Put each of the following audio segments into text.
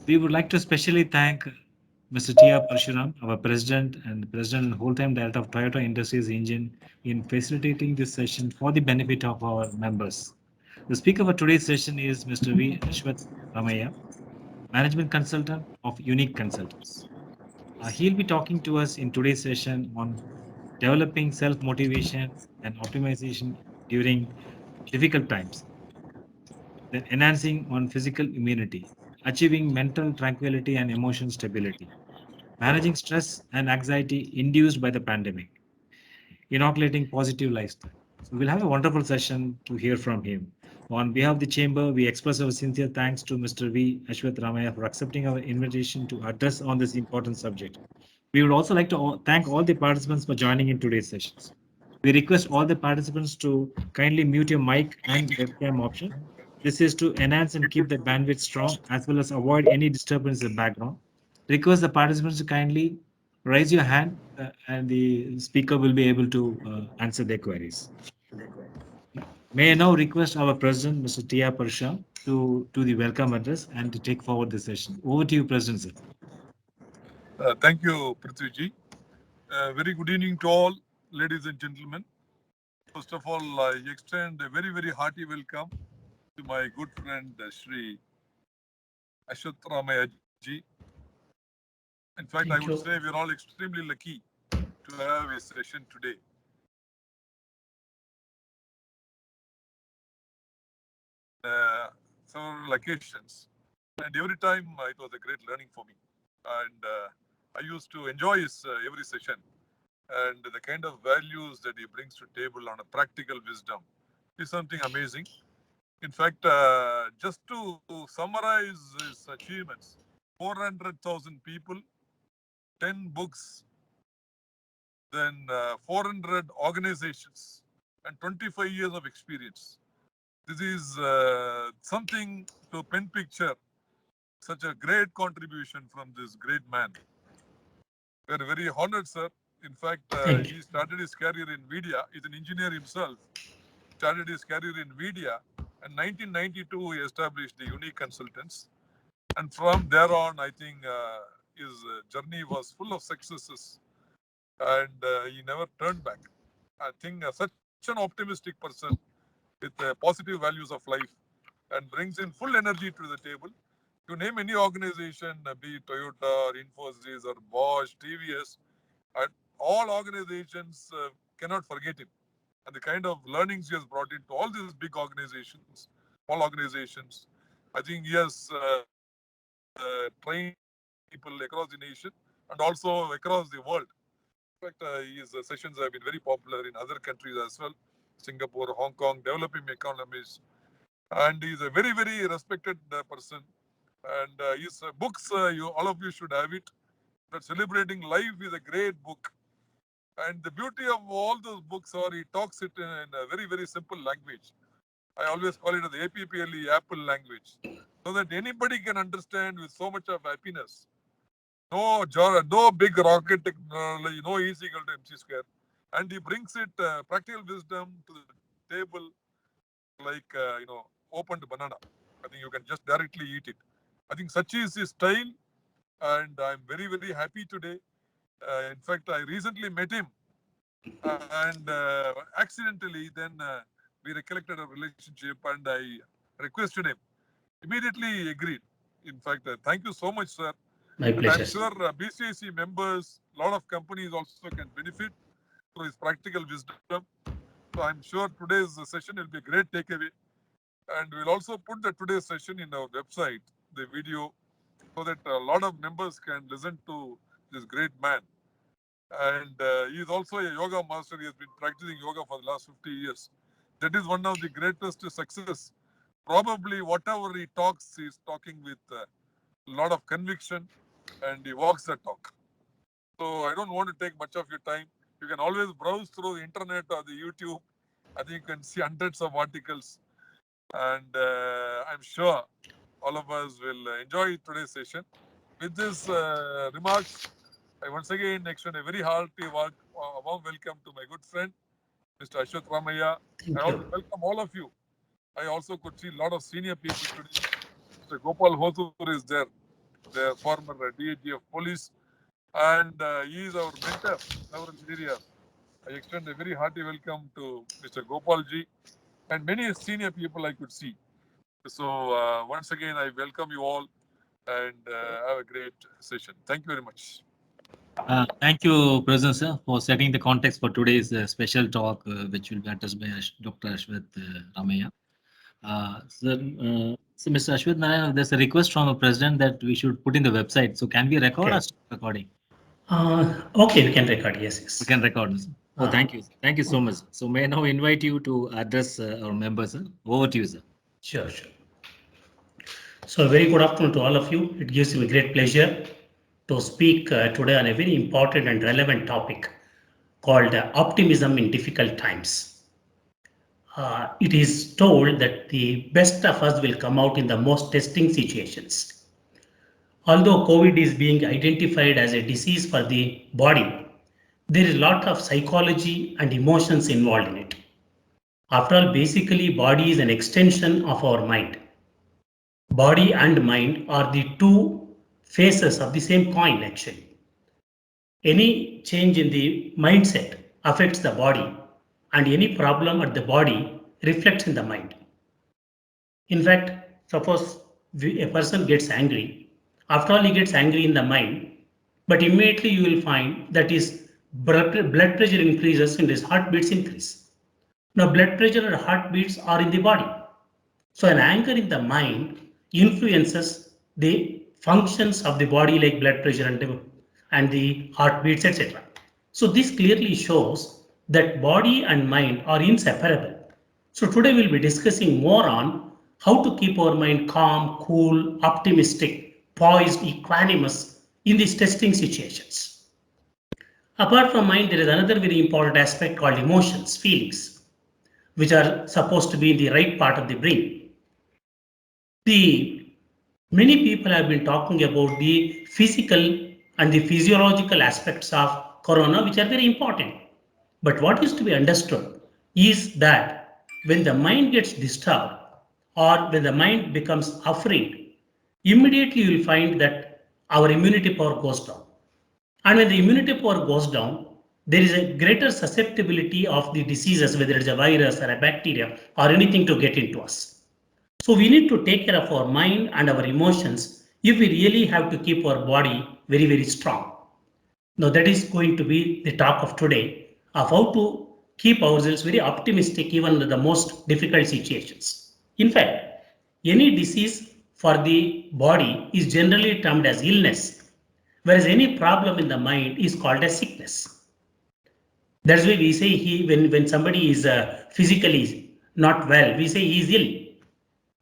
We would like to specially thank Mr. T.R. Parshuram, our President and whole-time Director of Toyota Industries Engine, in facilitating this session for the benefit of our members. The speaker for today's session is Mr. V. Ashwath Ramaya, Management Consultant of Unique Consultants. He'll be talking to us in today's session on developing self-motivation and optimization during difficult times, then enhancing on physical immunity, achieving mental tranquility and emotional stability, managing stress and anxiety induced by the pandemic, inoculating positive lifestyle. So we'll have a wonderful session to hear from him. On behalf of the chamber, we express our sincere thanks to Mr. V. Ashwath Ramaya for accepting our invitation to address on this important subject. We would also like to thank all the participants for joining in today's sessions. We request all the participants to kindly mute your mic and webcam option. This is to enhance and keep the bandwidth strong as well as avoid any disturbance in the background. Request the participants to kindly raise your hand and the speaker will be able to answer their queries. May I now request our president, Mr. T.R. Parsham, to do the welcome address and to take forward the session. Over to you, President, sir. Thank you, Prithviji. Very good evening to all, ladies and gentlemen. First of all, I extend a very, very hearty welcome to my good friend Shri Ashwath Ramaya ji. In fact, I would Thank say you. we're all extremely lucky to have a session today. Several occasions, and every time it was a great learning for me. And I used to enjoy his every session and the kind of values that he brings to table on a practical wisdom is something amazing. In fact, just to summarize his achievements, 400,000 people, 10 books, then 400 organizations, and 25 years of experience. This is something to pen picture such a great contribution from this great man. We are very honored, sir. In fact, Thank he you. started his career in media. He's an engineer himself. Started his career in media. In 1992, he established the Unique Consultants. And from there on, I think his journey was full of successes. And he never turned back. I think such an optimistic person with positive values of life and brings in full energy to the table. You name any organization, be it Toyota or Infosys or Bosch, TVS, all organizations cannot forget him. And the kind of learnings he has brought into all these big organizations, small organizations, I think he has trained people across the nation and also across the world. In fact, his sessions have been very popular in other countries as well, Singapore, Hong Kong, developing economies. And he's a very, very respected person. And his books, all of you should have it. That Celebrating Life is a great book. And the beauty of all those books are he talks it in a very, very simple language. I always call it the APPLE, Apple language, so that anybody can understand with so much of happiness. No big rocket technology, no E is equal to MC square. And he brings it practical wisdom to the table like, opened banana. I think you can just directly eat it. I think such is his style. And I'm very, very happy today. In fact, I recently met him and accidentally then we recollected a relationship and I requested him. Immediately he agreed. In fact, thank you so much, sir. My And I'm pleasure. sure BCIC members, a lot of companies also can benefit through his practical wisdom. So I'm sure today's session will be a great takeaway. And we'll also put the today's session in our website, the video, so that a lot of members can listen to this great man. And he is also a yoga master. He has been practicing yoga for the last 50 years. That is one of the greatest success. Probably whatever he talks, he's talking with a lot of conviction and he walks the talk. So I don't want to take much of your time. You can always browse through the internet or the YouTube. I think you can see hundreds of articles. And I'm sure all of us will enjoy today's session. With these remarks, I once again extend a very hearty warm welcome to my good friend, Mr. Ashwath Ramaya. I Thank also you. welcome all of you. I also could see a lot of senior people today. Mr. Gopal Hotur is there. the former DIG of police, and he is our mentor in several areas. I extend a very hearty welcome to Mr. Gopalji and many senior people I could see. So once again, I welcome you all and have a great session. Thank you very much. Thank you, President Sir, for setting the context for today's special talk, which will be addressed by Dr. Ashwath Ramaiah. So, Mr. Ashwath Narayan, there's a request from the President that we should put in the website. So, can we record Okay. or stop recording? Okay, we can record. Yes, yes. We can record this. Oh, thank you. Thank you so much. So, may I now invite you to address our members. Sir. Over to you, sir. Sure, sure. So, a very good afternoon to all of you. It gives me great pleasure to speak today on a very important and relevant topic called optimism in difficult times. It is told that the best of us will come out in the most testing situations. Although COVID is being identified as a disease for the body, there is a lot of psychology and emotions involved in it. After all, basically, body is an extension of our mind. Body and mind are the two faces of the same coin, actually. Any change in the mindset affects the body, and any problem at the body reflects in the mind. In fact, suppose a person gets angry. After all, he gets angry in the mind, but immediately you will find that his blood pressure increases and his heartbeats increase. Now, blood pressure and heartbeats are in the body. So, an anger in the mind influences the functions of the body like blood pressure and the heartbeats, etc. So, this clearly shows that body and mind are inseparable. So, today we'll be discussing more on how to keep our mind calm, cool, optimistic, poised, equanimous in these testing situations. Apart from mind, there is another very important aspect called emotions, feelings, which are supposed to be in the right part of the brain. Many people have been talking about the physical and the physiological aspects of corona, which are very important. But what is to be understood is that when the mind gets disturbed or when the mind becomes afraid, immediately you will find that our immunity power goes down. And when the immunity power goes down, there is a greater susceptibility of the diseases, whether it's a virus or a bacteria or anything, to get into us. So we need to take care of our mind and our emotions if we really have to keep our body very, very strong. Now that is going to be the talk of today of how to keep ourselves very optimistic even under the most difficult situations. In fact, any disease for the body is generally termed as illness, whereas any problem in the mind is called as sickness. That's why we say when somebody is physically not well, we say he is ill.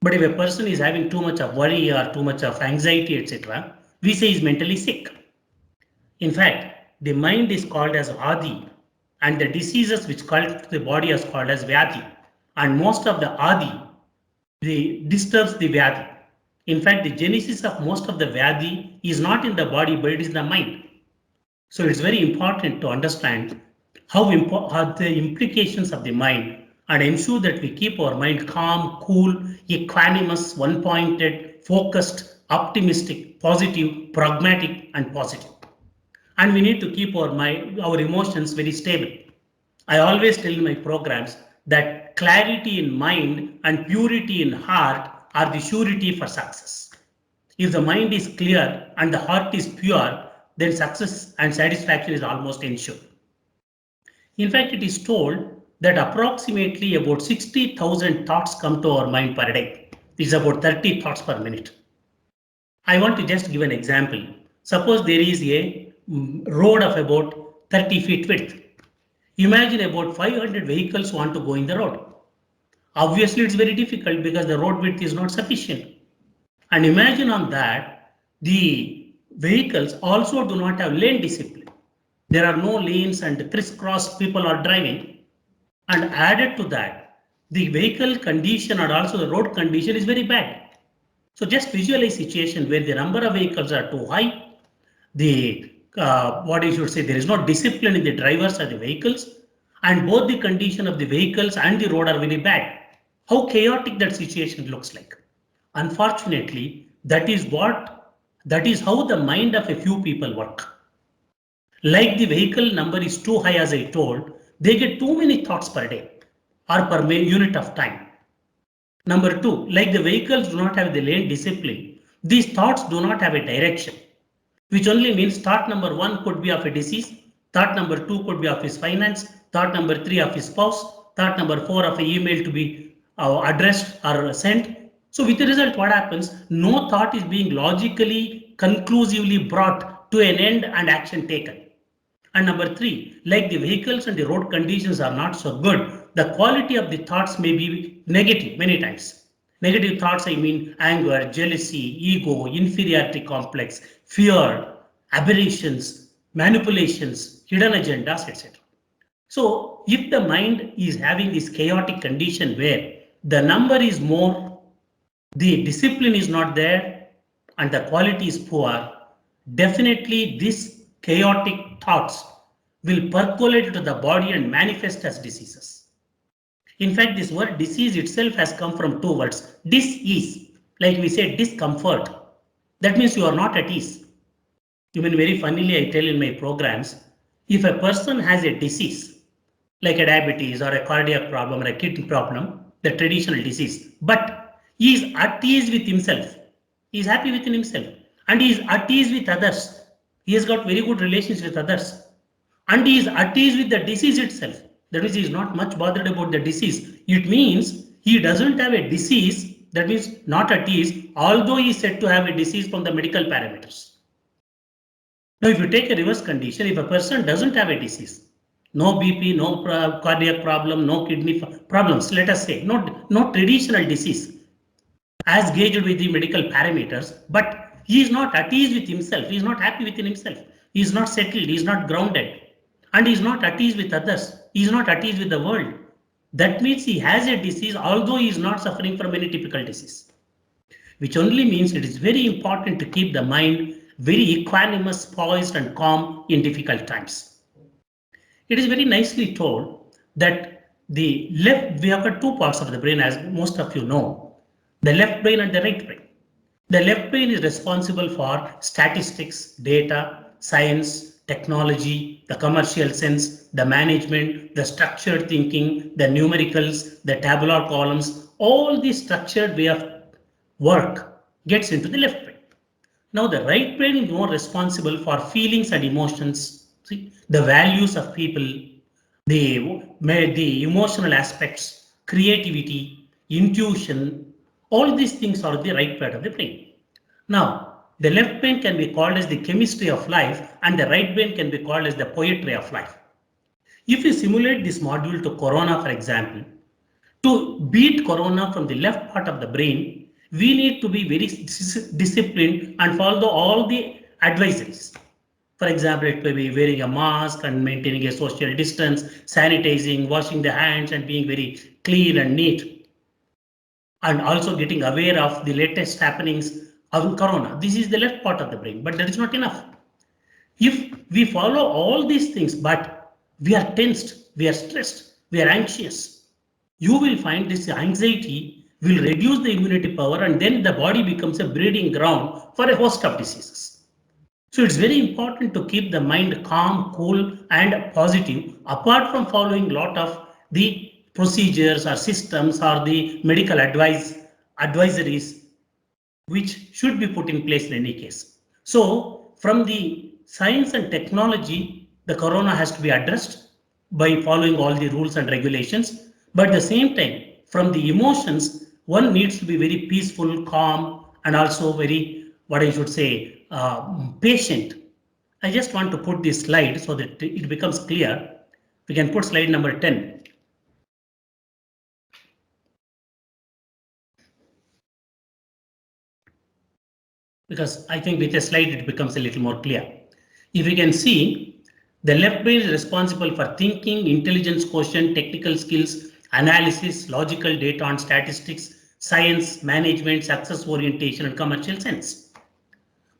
But if a person is having too much of worry or too much of anxiety, etc., we say he is mentally sick. In fact, the mind is called as Adi, and the diseases which cult the body is called as Vyadhi. And most of the Adi disturbs the Vyadhi. In fact, the genesis of most of the Vyadhi is not in the body, but it is in the mind. So it's very important to understand how the implications of the mind and ensure that we keep our mind calm, cool, equanimous, one-pointed, focused, optimistic, positive, pragmatic, and positive. And we need to keep our emotions very stable. I always tell in my programs that clarity in mind and purity in heart are the surety for success. If the mind is clear and the heart is pure, then success and satisfaction is almost ensured. In fact, it is told that approximately about 60,000 thoughts come to our mind per day. It's about 30 thoughts per minute. I want to just give an example. Suppose there is a road of about 30 feet width. Imagine about 500 vehicles want to go in the road. Obviously, it's very difficult because the road width is not sufficient. And imagine on that, the vehicles also do not have lane discipline. There are no lanes and crisscross people are driving. And added to that, the vehicle condition and also the road condition is very bad. So just visualize a situation where the number of vehicles are too high. There is no discipline in the drivers or the vehicles, and both the condition of the vehicles and the road are very bad. How chaotic that situation looks like. Unfortunately, that is what That is how the mind of a few people work. Like the vehicle number is too high, as I told, they get too many thoughts per day or per unit of time. Number two, like the vehicles do not have the lane discipline, these thoughts do not have a direction, which only means thought number one could be of a disease, thought number two could be of his finance, thought number three of his spouse, thought number four of an email to be addressed or sent. So with the result, what happens? No thought is being logically, conclusively brought to an end and action taken. And number three, like the vehicles and the road conditions are not so good, the quality of the thoughts may be negative many times. Negative thoughts, I mean anger, jealousy, ego, inferiority complex, fear, aberrations, manipulations, hidden agendas, etc. So if the mind is having this chaotic condition where the number is more, the discipline is not there, and the quality is poor, definitely this chaotic thoughts will percolate to the body and manifest as diseases. In fact, this word disease itself has come from two words. Dis-ease, like we say discomfort. That means you are not at ease. Even very funnily, I tell in my programs, if a person has a disease, like a diabetes or a cardiac problem or a kidney problem, the traditional disease, but he is at ease with himself, he is happy within himself, and he is at ease with others. He has got very good relations with others, and he is at ease with the disease itself. That means he is not much bothered about the disease. It means he doesn't have a disease, that means not at ease, although he is said to have a disease from the medical parameters. Now, if you take a reverse condition, if a person doesn't have a disease, no BP, no cardiac problem, no kidney problems, let us say, no traditional disease as gauged with the medical parameters, but he is not at ease with himself, he is not happy within himself, he is not settled, he is not grounded, and he is not at ease with others, he is not at ease with the world. That means he has a disease, although he is not suffering from any typical disease, which only means it is very important to keep the mind very equanimous, poised, and calm in difficult times. It is very nicely told that the left, we have got two parts of the brain, as most of you know, the left brain and the right brain. The left brain is responsible for statistics, data, science, technology, the commercial sense, the management, the structured thinking, the numericals, the tabular columns, all the structured way of work gets into the left brain. Now the right brain is more responsible for feelings and emotions, see, the values of people, the emotional aspects, creativity, intuition, all these things are the right part of the brain. Now, the left brain can be called as the chemistry of life and the right brain can be called as the poetry of life. If you simulate this module to corona, for example, to beat corona from the left part of the brain, we need to be very disciplined and follow all the advisories. For example, it may be wearing a mask and maintaining a social distance, sanitizing, washing the hands and being very clean and neat. And also getting aware of the latest happenings of corona. This is the left part of the brain, but that is not enough. If we follow all these things, but we are tensed, we are stressed, we are anxious, you will find this anxiety will reduce the immunity power and then the body becomes a breeding ground for a host of diseases. So it's very important to keep the mind calm, cool, and positive, apart from following a lot of the procedures or systems or the medical advisories, which should be put in place in any case. So from the science and technology, the corona has to be addressed by following all the rules and regulations. But at the same time, from the emotions, one needs to be very peaceful, calm, and also very, what I should say, patient. I just want to put this slide so that it becomes clear. We can put slide number 10. Because I think with a slide it becomes a little more clear. If you can see, the left brain is responsible for thinking, intelligence quotient, technical skills, analysis, logical data and statistics, science, management, success orientation, and commercial sense.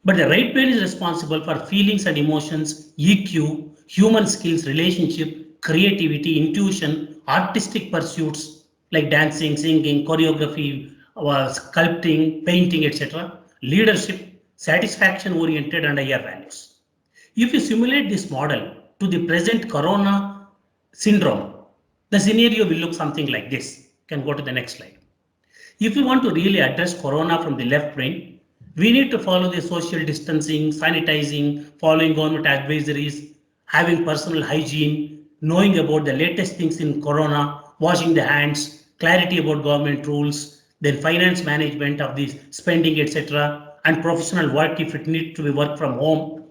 But the right brain is responsible for feelings and emotions, EQ, human skills, relationship, creativity, intuition, artistic pursuits like dancing, singing, choreography, sculpting, painting, etc., leadership, satisfaction oriented and higher values. If you simulate this model to the present corona syndrome, the scenario will look something like this. Can go to the next slide. If we want to really address corona from the left brain, we need to follow the social distancing, sanitizing, following government advisories, having personal hygiene, knowing about the latest things in corona, washing the hands, clarity about government rules, then finance management of the spending, etc., and professional work if it needs to be work from home.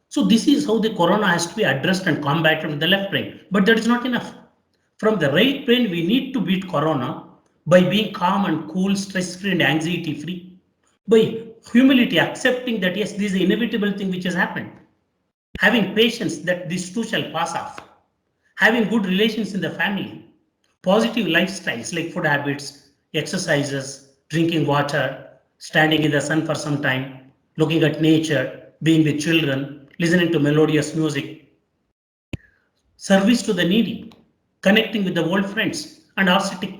So this is how the corona has to be addressed and combated from the left brain. But that is not enough. From the right brain, we need to beat corona by being calm and cool, stress-free and anxiety-free. By humility, accepting that yes, this is an inevitable thing which has happened. Having patience that this too shall pass off. Having good relations in the family. Positive lifestyles like food habits, exercises, drinking water, standing in the sun for some time, looking at nature, being with children, listening to melodious music. Service to the needy, connecting with the old friends, and artistic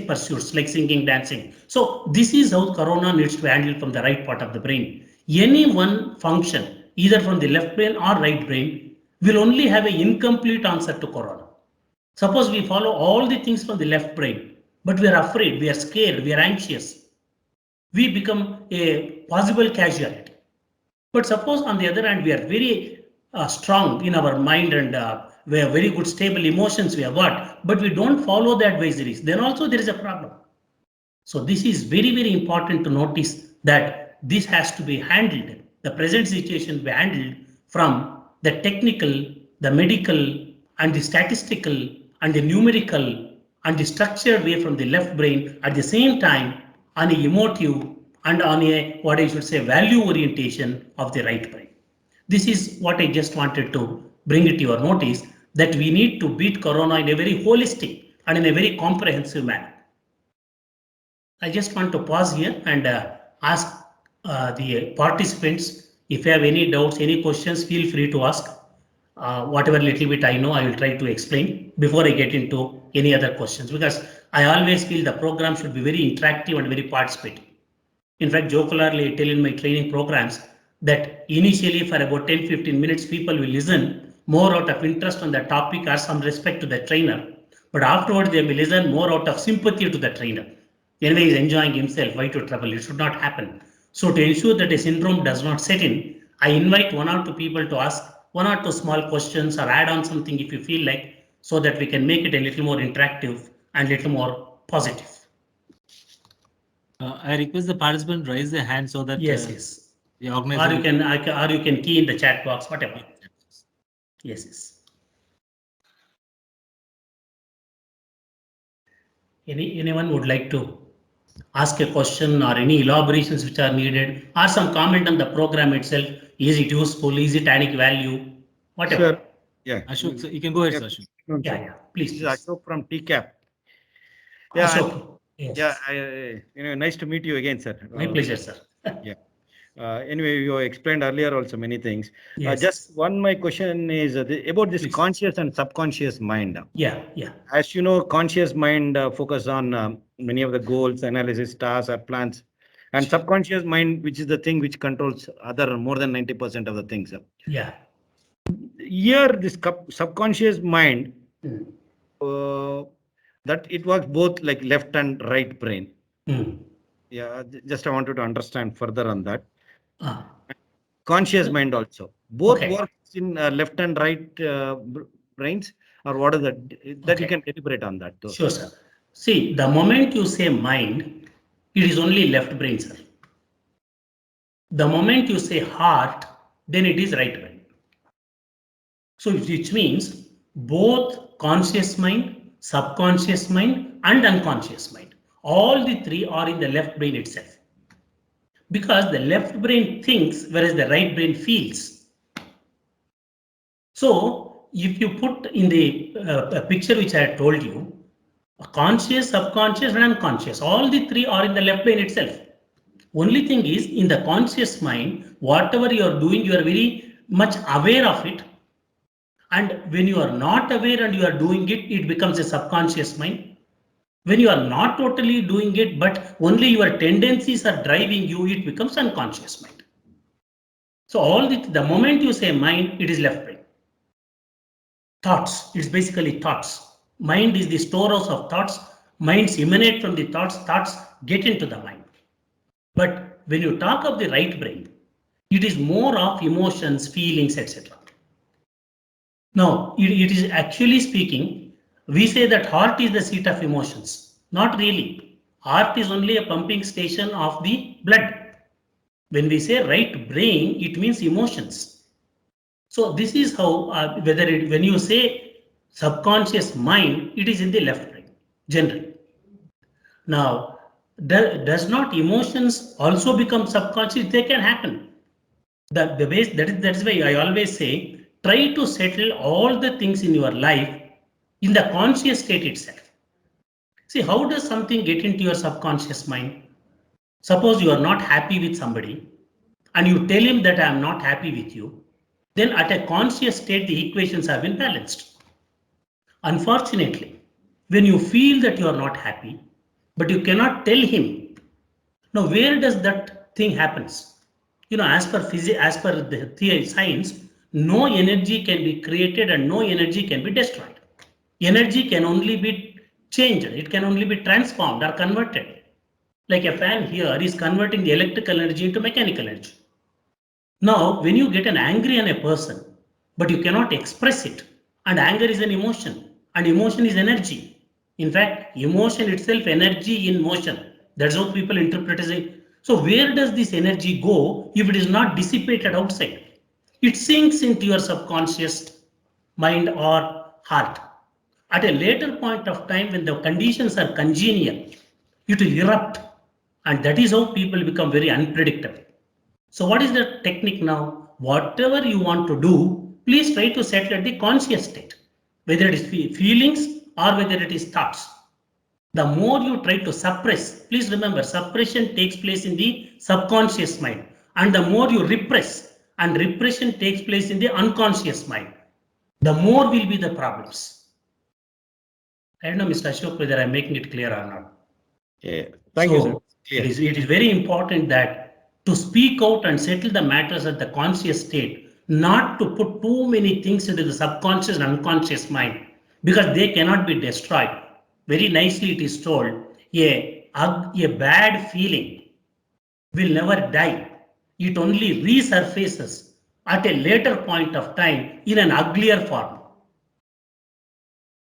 pursuits like singing, dancing. So this is how corona needs to be handled from the right part of the brain. Any one function, either from the left brain or right brain, will only have an incomplete answer to corona. Suppose we follow all the things from the left brain, but we are afraid, we are scared, we are anxious. We become a possible casualty. But suppose on the other hand, we are very strong in our mind and we have very good stable emotions we have got, but we don't follow the advisories, then also there is a problem. So this is very, very important to notice that this has to be handled. The present situation will be handled from the technical, the medical, and the statistical, and the numerical, and the structured way from the left brain at the same time on a emotive and on a, what I should say, value orientation of the right brain. This is what I just wanted to bring it to your notice, that we need to beat corona in a very holistic and in a very comprehensive manner. I just want to pause here and ask the participants, if you have any doubts, any questions, feel free to ask. Whatever little bit I know, I will try to explain before I get into any other questions, because I always feel the program should be very interactive and very participative. In fact, jocularly I tell in my training programs that initially for about 10-15 minutes, people will listen more out of interest on the topic or some respect to the trainer. But afterwards, they will listen more out of sympathy to the trainer. Anyway, he's enjoying himself, why to trouble? It should not happen. So to ensure that a syndrome does not set in, I invite 1 or 2 people to ask 1 or 2 small questions or add on something if you feel like, so that we can make it a little more interactive and little more positive. I request the participant raise their hand so that yes. the organizer. Or you can key in the chat box, whatever. Yes. Anyone would like to ask a question or any elaborations which are needed, or some comment on the program itself? Is it useful? Is it adding value? Whatever. Sure. Yeah. Ashok, so you can go ahead, Yeah. Ashok. Yeah. Please. This is Ashok from TCAP. Yeah. Ashok. Yes. Yeah. Nice to meet you again, sir. My pleasure, sir. Yeah. Anyway, you explained earlier also many things. Yes. Just my question is about this Please. conscious and subconscious mind. Yeah. As you know, conscious mind focus on many of the goals, analysis, tasks, or plans, and subconscious mind, which is the thing which controls other more than 90% of the things. Yeah. Here, this subconscious mind, that it works both like left and right brain. Yeah, just I wanted to understand further on that. Conscious mind also. Both works in left and right brains, or what is that? That you can deliberate on that. Though. Sure, sir. See, the moment you say mind, it is only left brain, sir. The moment you say heart, then it is right brain. So which means both conscious mind, subconscious mind, and unconscious mind. All the three are in the left brain itself. Because the left brain thinks, whereas the right brain feels. So if you put in the picture which I had told you, conscious, subconscious, and unconscious, all the three are in the left brain itself. Only thing is, in the conscious mind, whatever you are doing, you are very much aware of it. And when you are not aware and you are doing it, it becomes a subconscious mind. When you are not totally doing it, but only your tendencies are driving you, it becomes unconscious mind. So all the moment you say mind, it is left brain. Thoughts, it's basically thoughts. Mind is the storehouse of thoughts. Minds emanate from the thoughts. Thoughts get into the mind. But when you talk of the right brain, it is more of emotions, feelings, etc. Now, it is actually speaking, we say that heart is the seat of emotions. Not really. Heart is only a pumping station of the blood. When we say right brain, it means emotions. So this is how, when you say subconscious mind, it is in the left brain, generally. Now, does not emotions also become subconscious? They can happen. The base that's why I always say try to settle all the things in your life in the conscious state itself. See, how does something get into your subconscious mind? Suppose you are not happy with somebody and you tell him that I am not happy with you, then at a conscious state the equations have been balanced. Unfortunately, when you feel that you are not happy, but you cannot tell him, now where does that thing happens? You know, as per physics, as per the theory, science, no energy can be created and no energy can be destroyed. Energy can only be changed, it can only be transformed or converted. Like a fan here is converting the electrical energy into mechanical energy. Now, when you get an angry on a person, but you cannot express it, and anger is an emotion, and emotion is energy. In fact, emotion itself, energy in motion. That's how people interpret it. So, where does this energy go if it is not dissipated outside? It sinks into your subconscious mind or heart. At a later point of time, when the conditions are congenial, it will erupt, and that is how people become very unpredictable. So what is the technique now? Whatever you want to do, please try to settle at the conscious state, whether it is feelings or whether it is thoughts. The more you try to suppress, please remember suppression takes place in the subconscious mind, and the more you repress, and repression takes place in the unconscious mind, the more will be the problems. I don't know, Mr. Ashok, whether I'm making it clear or not. Yeah. Thank you, sir. It is very important that to speak out and settle the matters at the conscious state, not to put too many things into the subconscious and unconscious mind, because they cannot be destroyed. Very nicely it is told, a bad feeling will never die. It only resurfaces at a later point of time in an uglier form.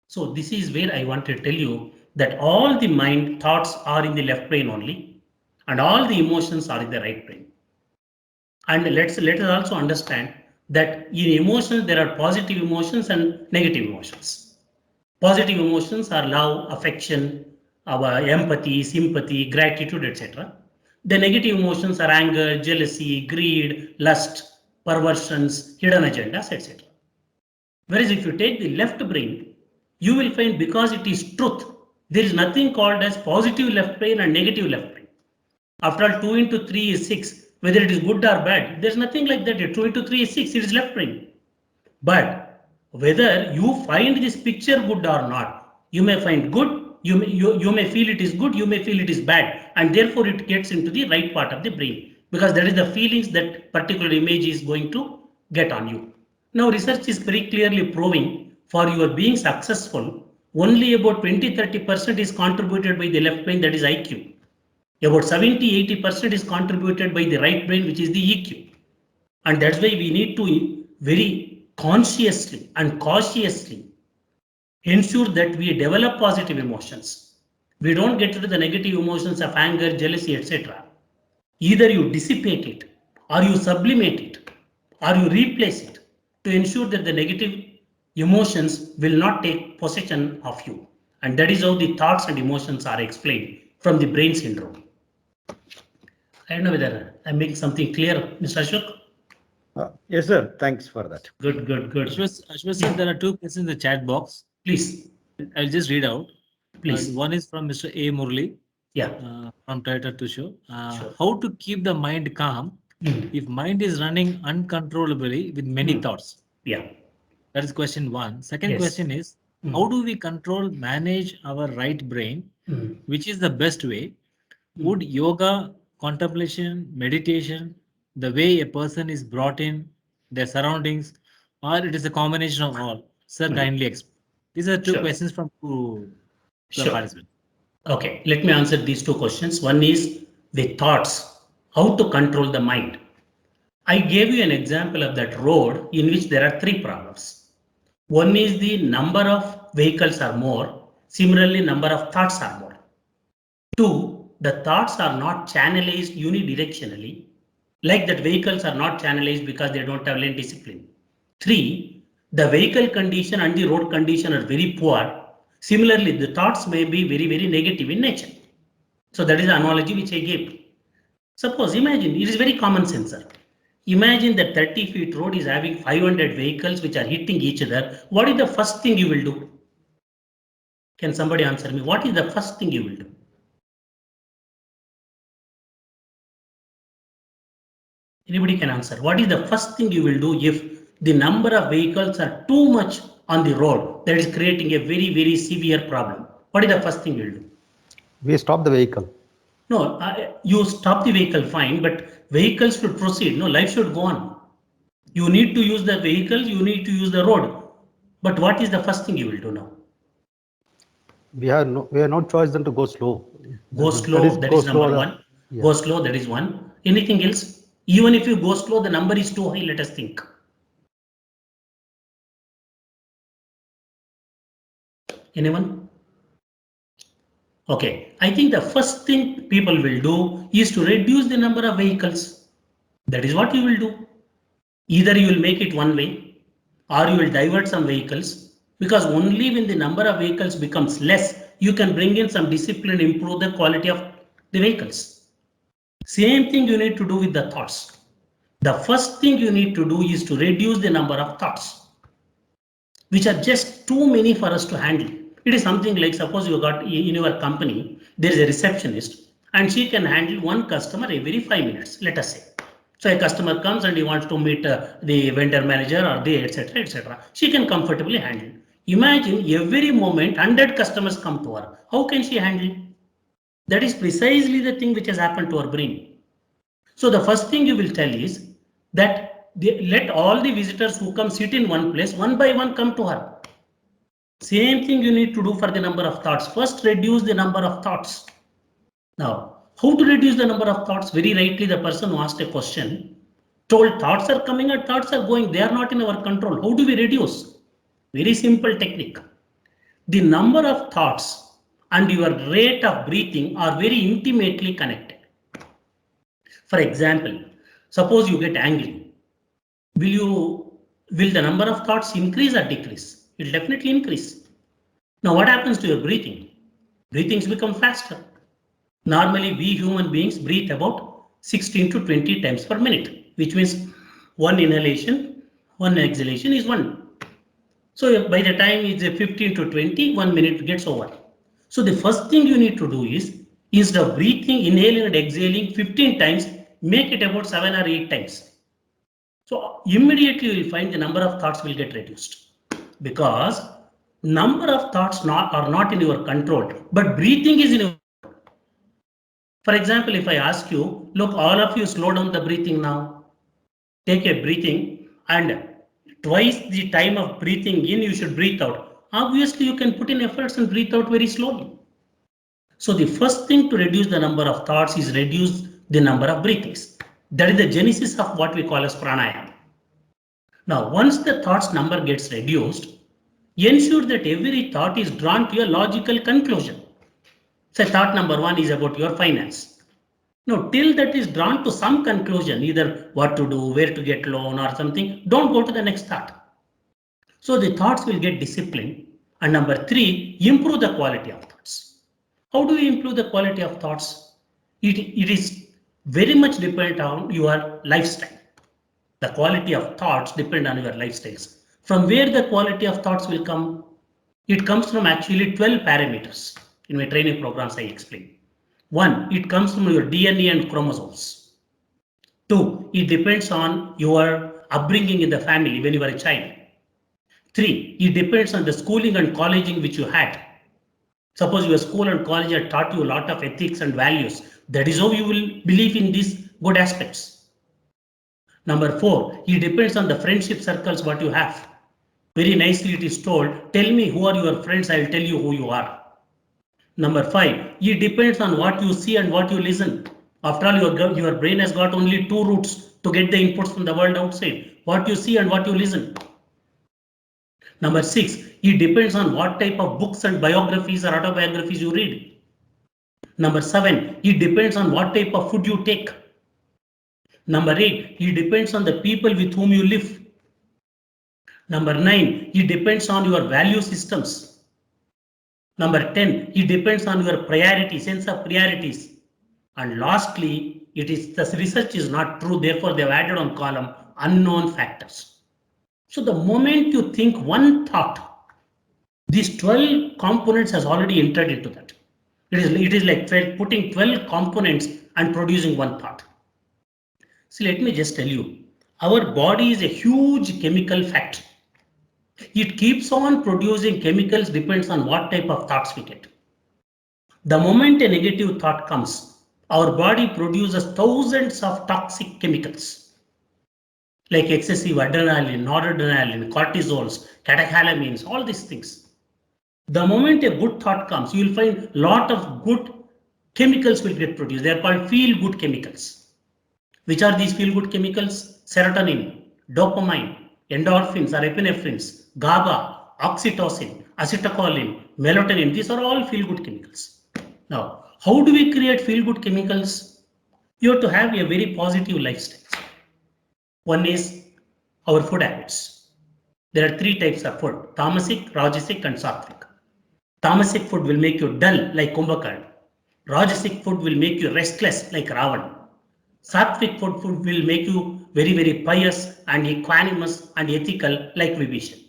So this is where I want to tell you that all the mind thoughts are in the left brain only, and all the emotions are in the right brain. And let us also understand that in emotions there are positive emotions and negative emotions. Positive emotions are love, affection, our empathy, sympathy, gratitude, etc. The negative emotions are anger, jealousy, greed, lust, perversions, hidden agendas, etc. Whereas if you take the left brain, you will find because it is truth, there is nothing called as positive left brain and negative left brain. After all, 2 into 3 is 6. Whether it is good or bad, there's nothing like that. 2 into 3 is 6. It is left brain. But whether you find this picture good or not, you may find good, you may feel it is good, you may feel it is bad, and therefore it gets into the right part of the brain, because that is the feelings that particular image is going to get on you. Now research is very clearly proving for your being successful, only about 20-30% is contributed by the left brain, that is IQ. About 70-80% is contributed by the right brain, which is the EQ. And that's why we need to very consciously and cautiously ensure that we develop positive emotions. We don't get into the negative emotions of anger, jealousy, etc. Either you dissipate it, or you sublimate it, or you replace it to ensure that the negative emotions will not take possession of you. And that is how the thoughts and emotions are explained from the brain syndrome. I don't know whether I'm making something clear, Mr. Ashok. Yes, sir. Thanks for that. Good. Ashwin sir, there are two questions in the chat box. Please. I'll just read out. Please. One is from Mr. A. Murli. Yeah. From Toyota to show. Sure. How to keep the mind calm if mind is running uncontrollably with many thoughts? Yeah. That is question one. Second Yes. question is, how do we manage our right brain? Which is the best way? Would yoga, contemplation, meditation, the way a person is brought in, their surroundings, or it is a combination of all? Sir, kindly explain. These are two Sure. questions from the Sure. participant. Okay, let me answer these two questions. One is the thoughts, how to control the mind. I gave you an example of that road in which there are three problems. One is the number of vehicles are more. Similarly, number of thoughts are more. Two, the thoughts are not channelized unidirectionally, like that vehicles are not channelized because they don't have lane discipline. Three, the vehicle condition and the road condition are very poor. Similarly, the thoughts may be very, very negative in nature. So that is the analogy which I gave. Suppose, imagine, it is very common sense, sir. Imagine that 30 feet road is having 500 vehicles which are hitting each other. What is the first thing you will do? Can somebody answer me? What is the first thing you will do? Anybody can answer. What is the first thing you will do if the number of vehicles are too much on the road that is creating a very, very severe problem? What is the first thing you will do? We stop the vehicle. No, you stop the vehicle, fine, but vehicles should proceed. No, life should go on. You need to use the vehicle, you need to use the road. But what is the first thing you will do now? We have no choice than to go slow. Go slow, that is number one. Yeah. Go slow, that is one. Anything else? Even if you go slow, the number is too high, let us think. Anyone? Okay, I think the first thing people will do is to reduce the number of vehicles. That is what you will do. Either you will make it one way or you will divert some vehicles, because only when the number of vehicles becomes less, you can bring in some discipline, improve the quality of the vehicles. Same thing you need to do with the thoughts. The first thing you need to do is to reduce the number of thoughts, which are just too many for us to handle. It is something like, suppose you got in your company, there is a receptionist and she can handle one customer every 5 minutes, let us say. So a customer comes and he wants to meet the vendor manager or the etc. etc. She can comfortably handle. Imagine every moment 100 customers come to her. How can she handle? That is precisely the thing which has happened to her brain. So the first thing you will tell is that let all the visitors who come sit in one place, one by one come to her. Same thing you need to do for the number of thoughts. First, reduce the number of thoughts. Now, how to reduce the number of thoughts? Very rightly, the person who asked a question told thoughts are coming and thoughts are going. They are not in our control. How do we reduce? Very simple technique. The number of thoughts and your rate of breathing are very intimately connected. For example, suppose you get angry. Will the number of thoughts increase or decrease? It will definitely increase. Now what happens to your breathing? Breathings become faster. Normally we human beings breathe about 16 to 20 times per minute, which means one inhalation, one exhalation is one. So by the time it's 15 to 20, 1 minute gets over. So the first thing you need to do is, instead of breathing, inhaling and exhaling 15 times, make it about 7 or 8 times. So immediately you will find the number of thoughts will get reduced, because number of thoughts are not in your control, but breathing is in your control. For example, if I ask you, look, all of you slow down the breathing now. Take a breathing and twice the time of breathing in, you should breathe out. Obviously, you can put in efforts and breathe out very slowly. So the first thing to reduce the number of thoughts is reduce the number of breathings. That is the genesis of what we call as pranayama. Now, once the thoughts number gets reduced, ensure that every thought is drawn to a logical conclusion. Say thought number one is about your finance. Now, till that is drawn to some conclusion, either what to do, where to get loan or something, don't go to the next thought. So the thoughts will get disciplined. And number three, improve the quality of thoughts. How do you improve the quality of thoughts? It is very much dependent on your lifestyle. The quality of thoughts depend on your lifestyles. From where the quality of thoughts will come? It comes from actually 12 parameters. In my training programs, I explain. One, it comes from your DNA and chromosomes. Two, it depends on your upbringing in the family when you were a child. Three, it depends on the schooling and colleging which you had. Suppose your school and college had taught you a lot of ethics and values. That is how you will believe in these good aspects. Number 4, it depends on the friendship circles what you have. Very nicely it is told, tell me who are your friends, I will tell you who you are. Number 5, it depends on what you see and what you listen. After all, your brain has got only 2 routes to get the inputs from the world outside, what you see and what you listen. Number 6, it depends on what type of books and biographies or autobiographies you read. Number 7, it depends on what type of food you take. Number 8, it depends on the people with whom you live. Number 9, it depends on your value systems. Number 10, it depends on your priority, sense of priorities. And lastly, the research is not true, therefore they've added on column unknown factors. So the moment you think one thought, these 12 components has already entered into that. It is like putting 12 components and producing one thought. So let me just tell you, our body is a huge chemical factory. It keeps on producing chemicals, depends on what type of thoughts we get. The moment a negative thought comes, our body produces thousands of toxic chemicals like excessive adrenaline, noradrenaline, cortisols, catecholamines, all these things. The moment a good thought comes, you will find a lot of good chemicals will get produced. They are called feel-good chemicals. Which are these feel-good chemicals? Serotonin, dopamine, endorphins or epinephrines, GABA, oxytocin, acetylcholine, melatonin. These are all feel-good chemicals. Now, how do we create feel-good chemicals? You have to have a very positive lifestyle. One is our food habits. There are 3 types of food: tamasic, rajasic, and sattvic. Tamasic food will make you dull like Kumbhakarna. Rajasic food will make you restless like Ravana. Sattvic food will make you very, very pious and equanimous and ethical like Vibhishan.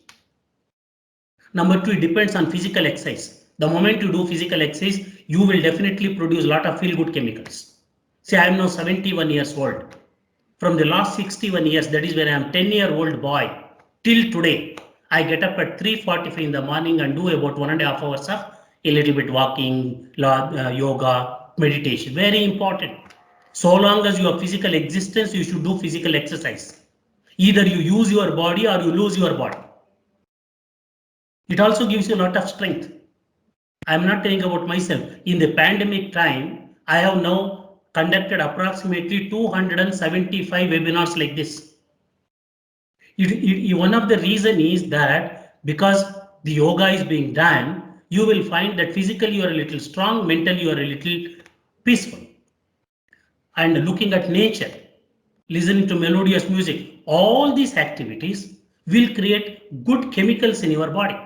Number 2, it depends on physical exercise. The moment you do physical exercise, you will definitely produce a lot of feel-good chemicals. See, I am now 71 years old. From the last 61 years, that is when I am 10-year-old boy, till today, I get up at 3:45 in the morning and do about 1.5 hours of a little bit walking, yoga, meditation. Very important. So long as you have physical existence, you should do physical exercise. Either you use your body or you lose your body. It also gives you a lot of strength. I'm not telling about myself. In the pandemic time, I have now conducted approximately 275 webinars like this. One of the reason is that because the yoga is being done, you will find that physically you are a little strong, mentally you are a little peaceful. And looking at nature, listening to melodious music, all these activities will create good chemicals in your body.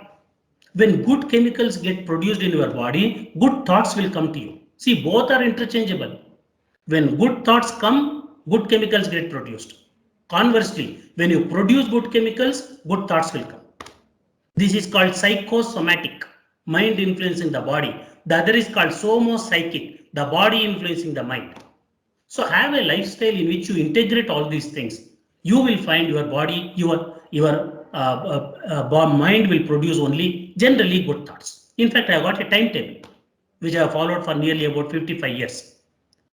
When good chemicals get produced in your body, good thoughts will come to you. See, both are interchangeable. When good thoughts come, good chemicals get produced. Conversely, when you produce good chemicals, good thoughts will come. This is called psychosomatic, mind influencing the body. The other is called somopsychic, the body influencing the mind. So have a lifestyle in which you integrate all these things. You will find your body, your mind will produce only generally good thoughts. In fact, I got a timetable which I have followed for nearly about 55 years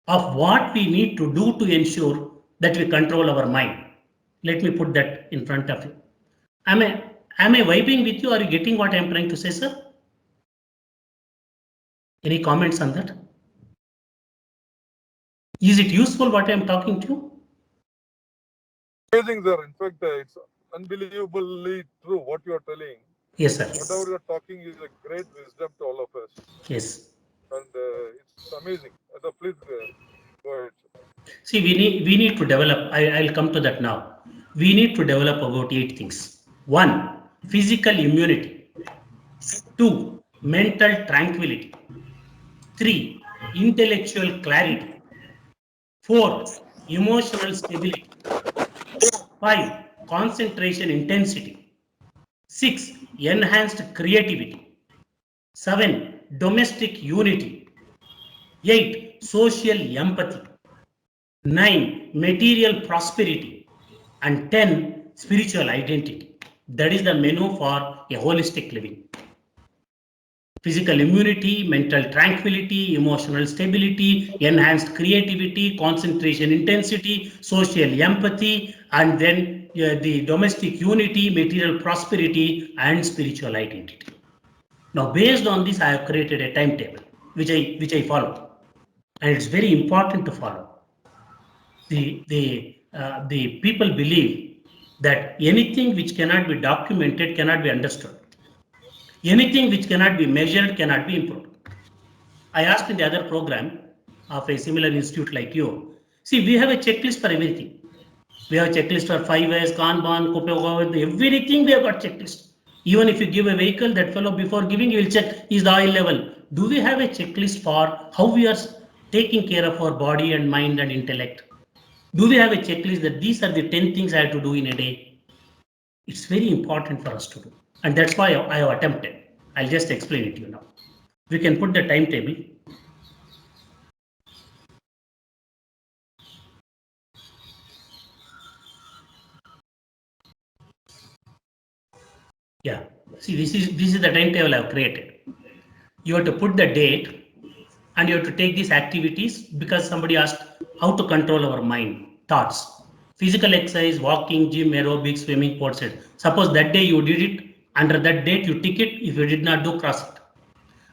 of what we need to do to ensure that we control our mind. Let me put that in front of you. Am I vibing with you? Are you getting what I am trying to say, sir? Any comments on that? Is it useful what I am talking to you? Amazing, sir. In fact, it's unbelievably true what you are telling. Yes, sir. Whatever you are talking is a great wisdom to all of us. Yes. And it's amazing. Please go ahead. See, we need to develop. I'll come to that now. We need to develop about 8 things. 1, physical immunity. 2, mental tranquility. 3, intellectual clarity. 4, emotional stability. 5, concentration intensity. 6, enhanced creativity. 7, domestic unity. 8, social empathy. 9, material prosperity. And 10, spiritual identity. That is the menu for a holistic living. physical immunity, mental tranquility, emotional stability, enhanced creativity, concentration intensity, social empathy, and then the domestic unity, material prosperity, and spiritual identity. Now, based on this, I have created a timetable which I follow, and it's very important to follow. The people believe that anything which cannot be documented cannot be understood. Anything which cannot be measured cannot be improved. I asked in the other program of a similar institute like you, see, we have a checklist for everything. We have a checklist for 5S, Kanban, Kopegawa, everything we have got checklist. Even if you give a vehicle, that fellow before giving, you will check is the oil level. Do we have a checklist for how we are taking care of our body and mind and intellect? Do we have a checklist that these are the 10 things I have to do in a day? It's very important for us to do. And that's why I have attempted. I'll just explain it to you now. We can put the timetable. Yeah, see, this is the timetable I've created. You have to put the date and you have to take these activities because somebody asked how to control our mind, thoughts. Physical exercise, walking, gym, aerobics, swimming, sports. Suppose that day you did it, under that date you tick it. If you did not do, cross it.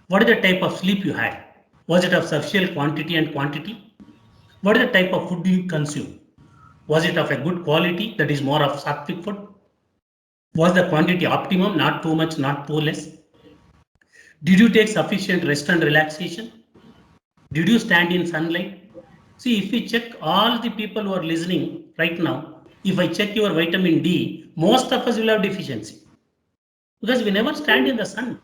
What is the type of sleep you had? Was it of sufficient quantity and quantity? What is the type of food you consume? Was it of a good quality, that is more of sattvic food? Was the quantity optimum, not too much, not too less? Did you take sufficient rest and relaxation? Did you stand in sunlight? See, if we check all the people who are listening right now, if I check your vitamin D, most of us will have deficiency because we never stand in the sun.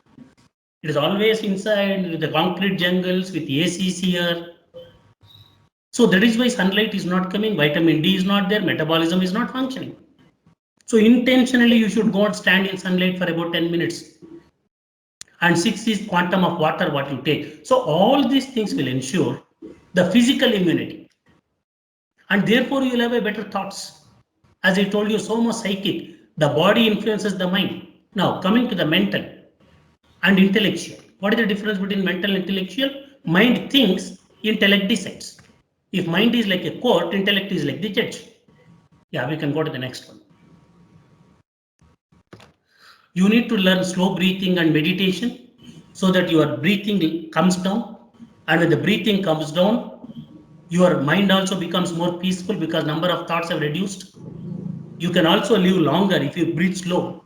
It is always inside with the concrete jungles, with ACs here. So that is why sunlight is not coming, vitamin D is not there, metabolism is not functioning. So intentionally you should go and stand in sunlight for about 10 minutes. And 6 is quantum of water what you take. So all these things will ensure the physical immunity. And therefore you will have a better thoughts. As I told you, so much psychic. The body influences the mind. Now coming to the mental and intellectual. What is the difference between mental and intellectual? Mind thinks, intellect decides. If mind is like a court, intellect is like the judge. Yeah, we can go to the next one. You need to learn slow breathing and meditation so that your breathing comes down. And when the breathing comes down, your mind also becomes more peaceful because number of thoughts have reduced. You can also live longer if you breathe slow.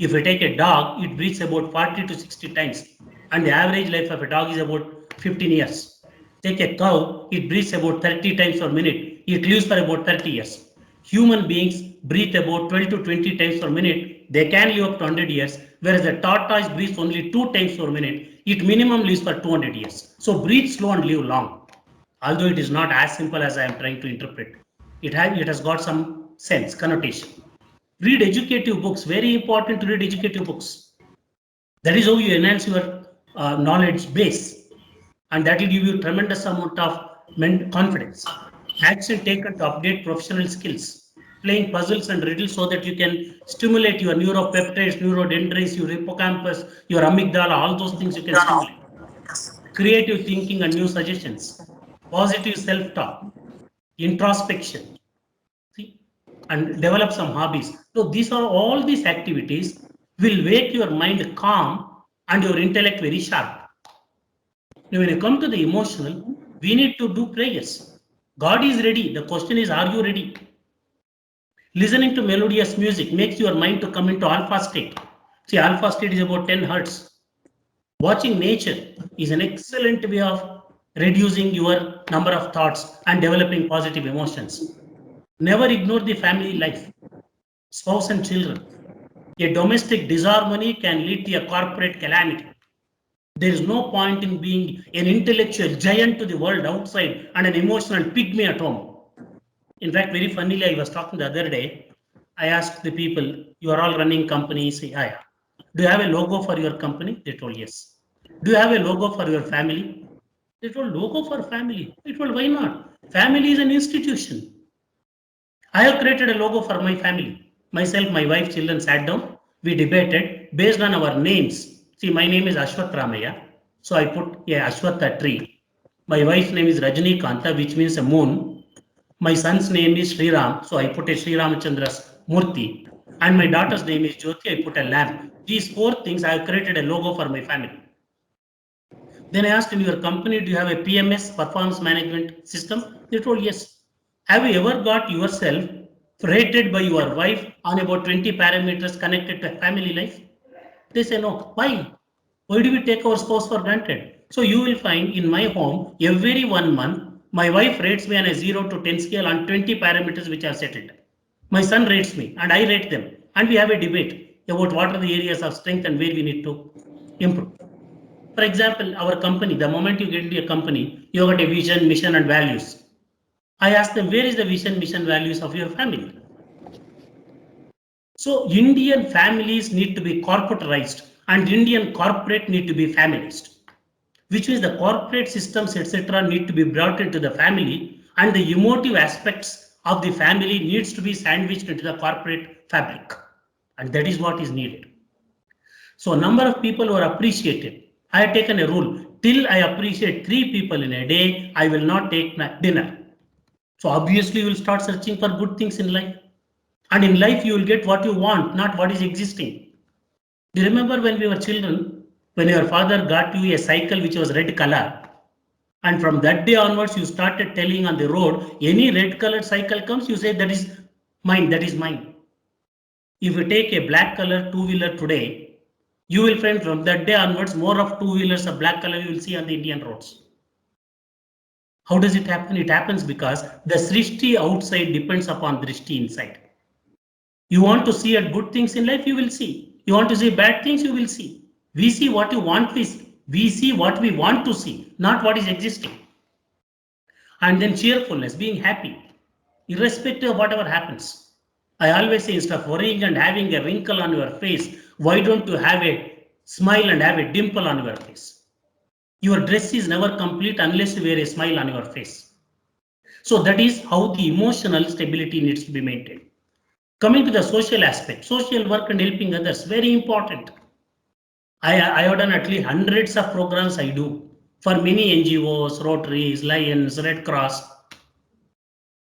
If you take a dog, it breathes about 40 to 60 times. And the average life of a dog is about 15 years. Take a cow, it breathes about 30 times per minute. It lives for about 30 years. Human beings breathe about 12 to 20 times per minute. They can live up to 100 years, whereas the tortoise breathes only 2 times per minute. It minimum lives for 200 years. So breathe slow and live long. Although it is not as simple as I am trying to interpret. It has got some sense, connotation. Read educative books. Very important to read educative books. That is how you enhance your knowledge base. And that will give you tremendous amount of confidence. Action taken to update professional skills. Playing puzzles and riddles so that you can stimulate your neuropeptides, neurodendrites, your hippocampus, your amygdala, all those things you can stimulate. Creative thinking and new suggestions. Positive self-talk. Introspection. See? And develop some hobbies. So these are all these activities will make your mind calm and your intellect very sharp. Now, when you come to the emotional, we need to do prayers. God is ready. The question is, are you ready? Listening to melodious music makes your mind to come into alpha state. See, alpha state is about 10 hertz. Watching nature is an excellent way of reducing your number of thoughts and developing positive emotions. Never ignore the family life, spouse and children. A domestic disharmony can lead to a corporate calamity. There is no point in being an intellectual giant to the world outside and an emotional pygmy at home. In fact, very funnily, I was talking the other day. I asked the people, you are all running companies. Yeah. Do you have a logo for your company? They told yes. Do you have a logo for your family? They told logo for family. I told why not? Family is an institution. I have created a logo for my family. Myself, my wife, children sat down. We debated based on our names. See, my name is Ashwath Ramaya. So I put a Ashwatha tree. My wife's name is Rajani Kanta, which means a moon. My son's name is Sri Ram. So I put a Sri Ramachandra's Murti. And my daughter's name is Jyoti. I put a lamp. These 4 things, I have created a logo for my family. Then I asked, in your company, do you have a PMS, performance management system? They told yes. Have you ever got yourself rated by your wife on about 20 parameters connected to family life? They say no. Why? Why do we take our spouse for granted? So you will find in my home, every 1 month, my wife rates me on a 0 to 10 scale on 20 parameters which are settled. My son rates me and I rate them. And we have a debate about what are the areas of strength and where we need to improve. For example, our company, the moment you get into a company, you got a vision, mission, and values. I ask them, where is the vision, mission, values of your family? So Indian families need to be corporatized and Indian corporate need to be familized, which means the corporate systems, etc., need to be brought into the family and the emotive aspects of the family needs to be sandwiched into the corporate fabric. And that is what is needed. So a number of people who are appreciated. I have taken a rule, till I appreciate 3 people in a day, I will not take dinner. So obviously you will start searching for good things in life. And in life you will get what you want, not what is existing. Do you remember when we were children, when your father got you a cycle which was red color? And from that day onwards, you started telling on the road, any red colored cycle comes, you say that is mine, that is mine. If you take a black color 2-wheeler today, you will find from that day onwards, more of 2-wheelers of black color you will see on the Indian roads. How does it happen? It happens because the Srishti outside depends upon Drishti inside. You want to see good things in life, you will see. You want to see bad things, you will see. We see what you want to see. We see what we want to see, not what is existing. And then cheerfulness, being happy, irrespective of whatever happens. I always say, instead of worrying and having a wrinkle on your face, why don't you have a smile and have a dimple on your face? Your dress is never complete unless you wear a smile on your face. So that is how the emotional stability needs to be maintained. Coming to the social aspect, social work and helping others, very important. I have done at least hundreds of programs I do for many NGOs, Rotaries, Lions, Red Cross.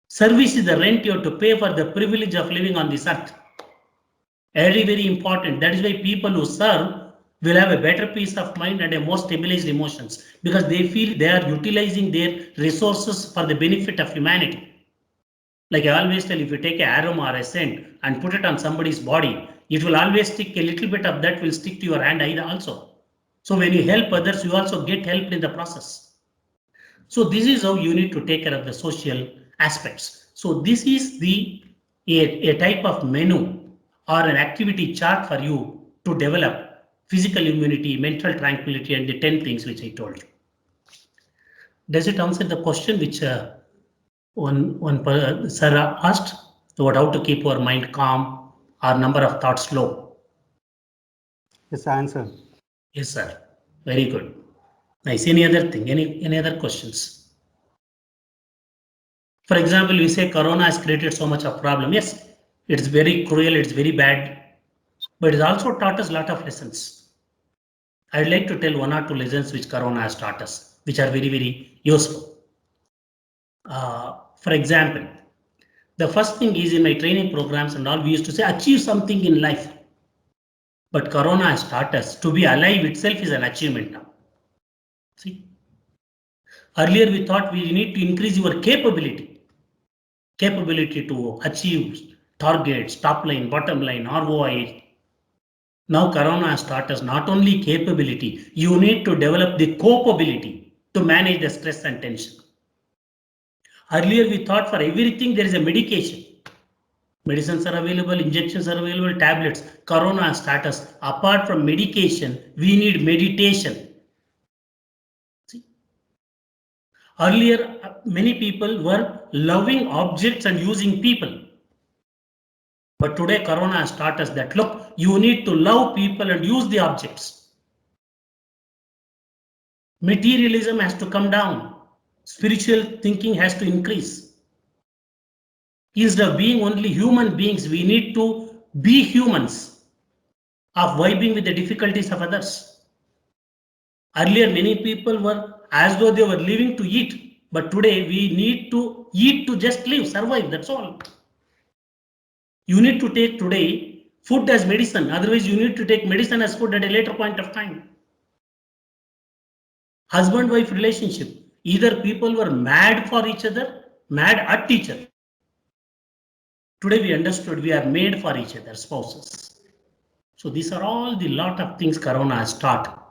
Service is the rent you have to pay for the privilege of living on this earth. Very, very important. That is why people who serve will have a better peace of mind and a more stabilized emotions because they feel they are utilizing their resources for the benefit of humanity. Like I always tell, if you take an aroma or a scent and put it on somebody's body, it will always stick, a little bit of that will stick to your hand also. So when you help others, you also get helped in the process. So this is how you need to take care of the social aspects. So this is a type of menu or an activity chart for you to develop physical immunity, mental tranquility, and the 10 things which I told you. Does it answer the question which one sir asked about how to keep our mind calm or number of thoughts low? Yes, answer. Yes, sir. Very good. Nice. Any other thing? Any other questions? For example, we say Corona has created so much of problem. Yes, it's very cruel, it's very bad, but it's also taught us a lot of lessons. I'd like to tell 1 or 2 lessons which Corona has taught us, which are very, very useful. For example, the first thing is in my training programs and all, we used to say achieve something in life. But Corona has taught us to be alive itself is an achievement now. See, earlier we thought we need to increase your capability to achieve targets, top line, bottom line, ROI. Now Corona has taught us not only capability, you need to develop the capability to manage the stress and tension. Earlier we thought for everything there is a medication. Medicines are available, injections are available, tablets. Corona has taught us apart from medication, we need meditation. See? Earlier, many people were loving objects and using people. But today, Corona has taught us that, look, you need to love people and use the objects. Materialism has to come down. Spiritual thinking has to increase. Instead of being only human beings, we need to be humans of vibing with the difficulties of others. Earlier, many people were as though they were living to eat, but today we need to eat to just live, survive. That's all. You need to take today food as medicine. Otherwise, you need to take medicine as food at a later point of time. Husband-wife relationship. Either people were mad for each other, mad at each other. Today we understood we are made for each other, spouses. So these are all the lot of things Corona has taught.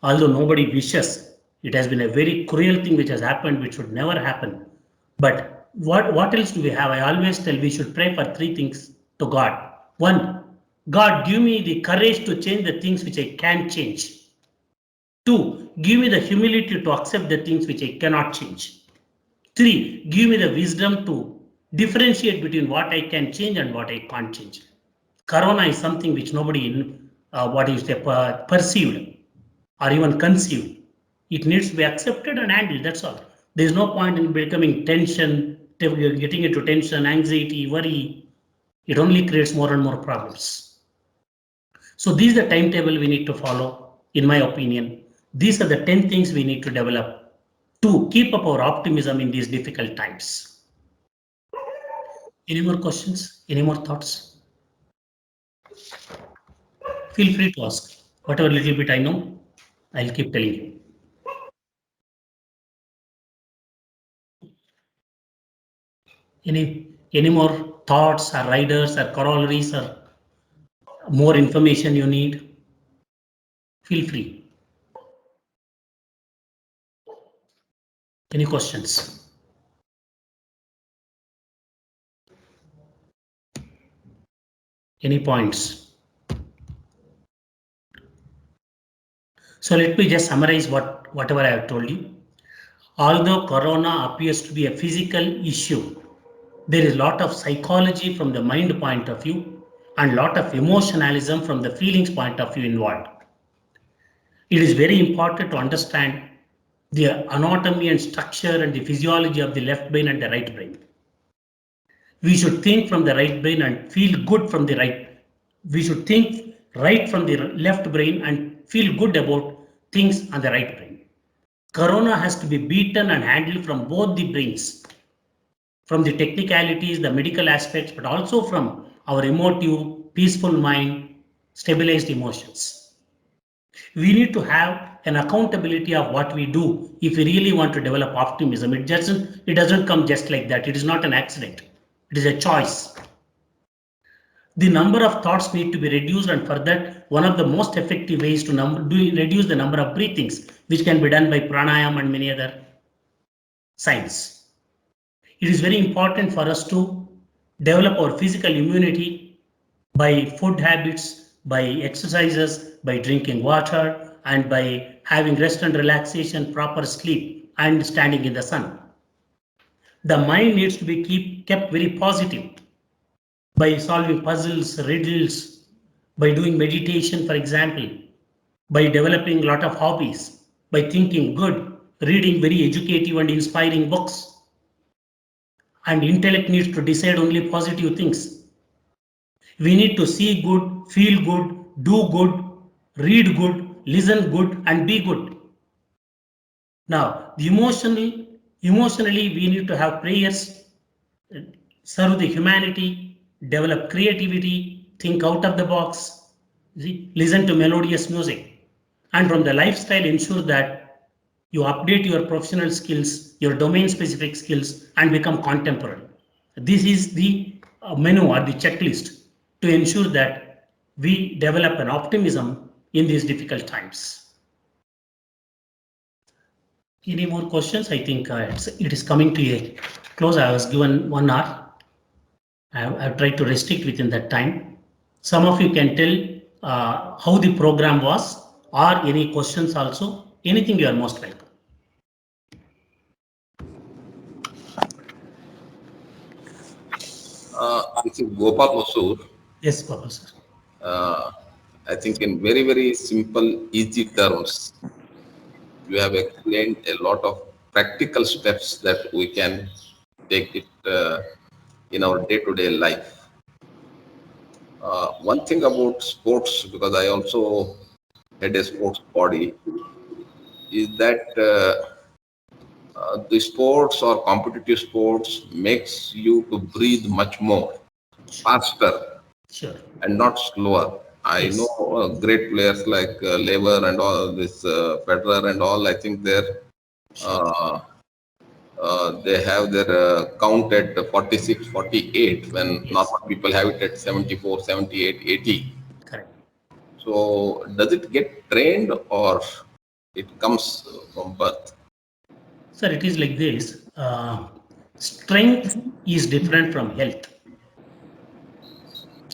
Although nobody wishes, it has been a very cruel thing which has happened, which should never happen. But what else do we have? I always tell we should pray for three things to God. One, God, give me the courage to change the things which I can change. Two, give me the humility to accept the things which I cannot change. Three, give me the wisdom to differentiate between what I can change and what I can't change. Corona is something which nobody perceived or even conceived. It needs to be accepted and handled. That's all. There is no point in becoming tension, getting into tension, anxiety, worry. It only creates more and more problems. So this is the timetable we need to follow, in my opinion. These are the 10 things we need to develop to keep up our optimism in these difficult times. Any more questions? Any more thoughts? Feel free to ask. Whatever little bit I know, I'll keep telling you. Any more thoughts or riders or corollaries or more information you need? Feel free. Any questions? Any points? So let me just summarize whatever I have told you. Although Corona appears to be a physical issue, there is a lot of psychology from the mind point of view and a lot of emotionalism from the feelings point of view involved. It is very important to understand the anatomy and structure and the physiology of the left brain and the right brain. We should think from the right brain and feel good from the right. We should think right from the left brain and feel good about things on the right brain. Corona has to be beaten and handled from both the brains, from the technicalities, the medical aspects, but also from our emotive, peaceful mind, stabilized emotions. We need to have an accountability of what we do if we really want to develop optimism. It doesn't come just like that. It is not an accident. It is a choice. The number of thoughts need to be reduced, and for that, one of the most effective ways to reduce the number of breathings, which can be done by pranayama and many other science. It is very important for us to develop our physical immunity by food habits, by exercises, by drinking water, and by having rest and relaxation, proper sleep, and standing in the sun. The mind needs to be kept very positive by solving puzzles, riddles, by doing meditation, for example, by developing a lot of hobbies, by thinking good, reading very educative and inspiring books. And intellect needs to decide only positive things. We need to see good, feel good, do good, read good, listen good, and be good. Now, emotionally, we need to have prayers, serve the humanity, develop creativity, think out of the box, listen to melodious music. And from the lifestyle, ensure that you update your professional skills, your domain-specific skills, and become contemporary. This is the menu or the checklist to ensure that we develop an optimism in these difficult times. Any more questions? I think it is coming to a close. I was given 1 hour. I've tried to restrict within that time. Some of you can tell how the program was or any questions also. Anything, you are most welcome. This is Gopal Masur. Yes, Papa, sir. I think in very, very simple, easy terms, you have explained a lot of practical steps that we can take it in our day-to-day life. One thing about sports, because I also had a sports body, is that the sports or competitive sports makes you to breathe much more, faster, Sure. and not slower. I Yes. know great players like Lever and all this, Federer and all. I think they have their count at 46, 48 when Yes. normal people have it at 74, 78, 80. Correct. So does it get trained or it comes from birth? Sir, it is like this. Strength is different from health.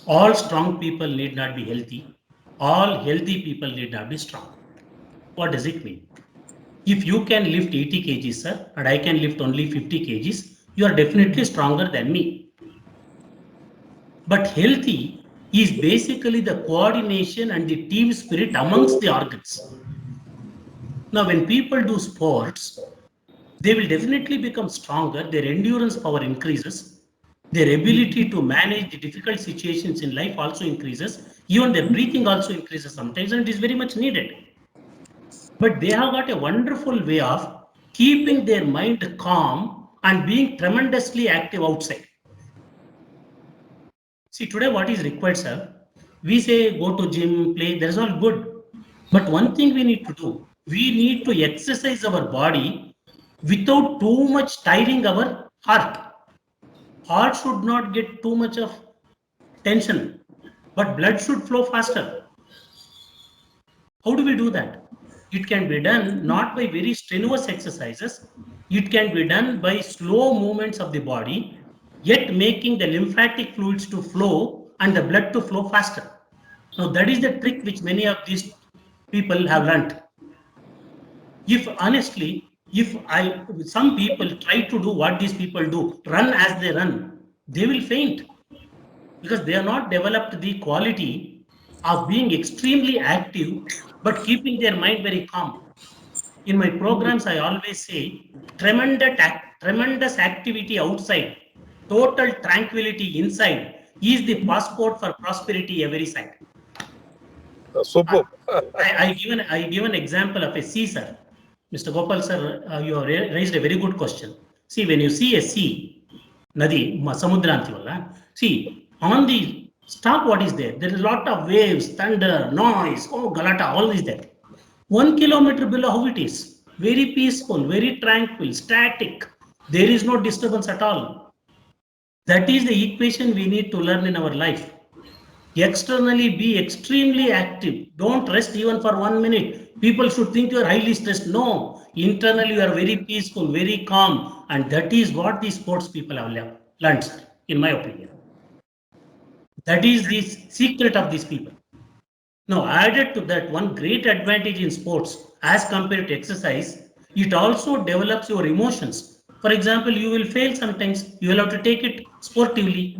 All strong people need not be healthy. All healthy people need not be strong. What does it mean? If you can lift 80 kgs, sir, and I can lift only 50 kgs, you are definitely stronger than me. But healthy is basically the coordination and the team spirit amongst the organs. Now, when people do sports, they will definitely become stronger. Their endurance power increases. Their ability to manage the difficult situations in life also increases. Even their breathing also increases sometimes, and it is very much needed. But they have got a wonderful way of keeping their mind calm and being tremendously active outside. See, today what is required, sir? We say go to gym, play, that is all good. But one thing we need to do, we need to exercise our body without too much tiring our heart. Heart should not get too much of tension, but blood should flow faster. How do we do that? It can be done not by very strenuous exercises. It can be done by slow movements of the body, yet making the lymphatic fluids to flow and the blood to flow faster. Now that is the trick which many of these people have learnt. If honestly, some people try to do what these people do, run as they run, they will faint because they have not developed the quality of being extremely active but keeping their mind very calm. In my programs, I always say tremendous activity outside, total tranquility inside is the passport for prosperity every side. Superb. I give an example of a sea, sir. Mr. Gopal, sir, you have raised a very good question. See, when you see a sea, Nadi, Samudra antivalla, see, on the top, what is there? There is a lot of waves, thunder, noise, galata, all is there. 1 kilometer below, how it is? Very peaceful, very tranquil, static. There is no disturbance at all. That is the equation we need to learn in our life. Externally, be extremely active. Don't rest even for 1 minute. People should think you are highly stressed. No, internally you are very peaceful, very calm, and that is what the sports people have learned, in my opinion. That is the secret of these people. Now, added to that, one great advantage in sports as compared to exercise, it also develops your emotions. For example, you will fail sometimes. You will have to take it sportively.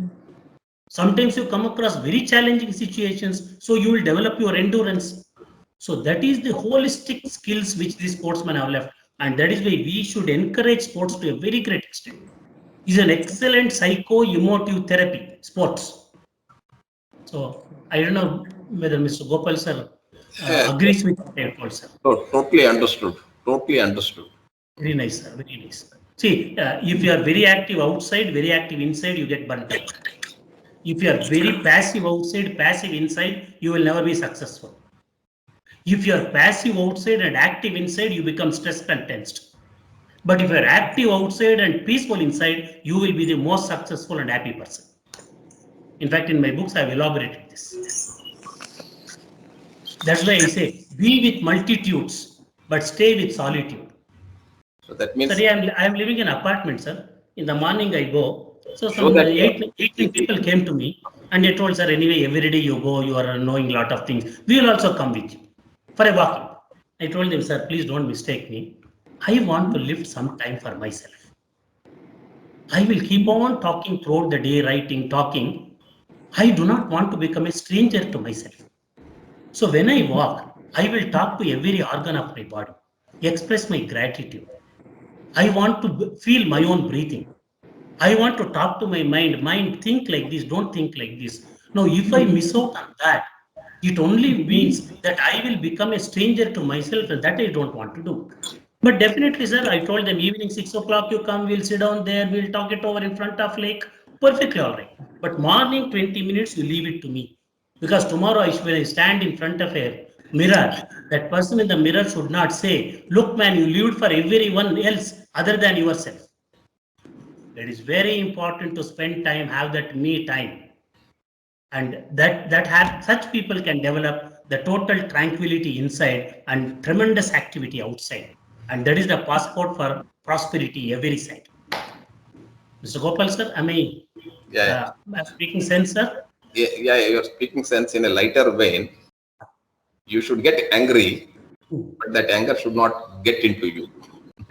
Sometimes you come across very challenging situations, so you will develop your endurance. So that is the holistic skills which the sportsmen have left, and that is why we should encourage sports to a very great extent. It's an excellent psycho-emotive therapy, sports. So I don't know whether Mr. Gopal sir agrees with what I told, sir. Totally understood. Totally understood. Very nice, sir. Very nice. See, if you are very active outside, very active inside, you get burnt out. If you are very passive outside, passive inside, you will never be successful. If you are passive outside and active inside, you become stressed and tensed. But if you are active outside and peaceful inside, you will be the most successful and happy person. In fact, in my books, I have elaborated this. That's why I say, be with multitudes, but stay with solitude. So that means. Sorry, I am living in an apartment, sir. In the morning, I go. So some 8 people came to me and they told, sir, anyway, every day you go, you are knowing a lot of things. We will also come with you for a walking. I told them, sir, please don't mistake me. I want to live some time for myself. I will keep on talking throughout the day, writing, talking. I do not want to become a stranger to myself. So when I walk, I will talk to every organ of my body, express my gratitude. I want to feel my own breathing. I want to talk to my mind. Mind, think like this, don't think like this. Now, if I miss out on that, It only means that I will become a stranger to myself, and that I don't want to do. But definitely, sir, I told them evening 6 o'clock you come, we'll sit down there, we'll talk it over in front of lake. Perfectly all right. But morning 20 minutes, you leave it to me. Because tomorrow when I stand in front of a mirror, that person in the mirror should not say, look man, you lived for everyone else other than yourself. It is very important to spend time, have that me time. And such people can develop the total tranquility inside and tremendous activity outside. And that is the passport for prosperity every side. Mr. Gopal sir, am I Yeah, speaking sense, sir? yeah, you're speaking sense in a lighter vein. You should get angry, but that anger should not get into you.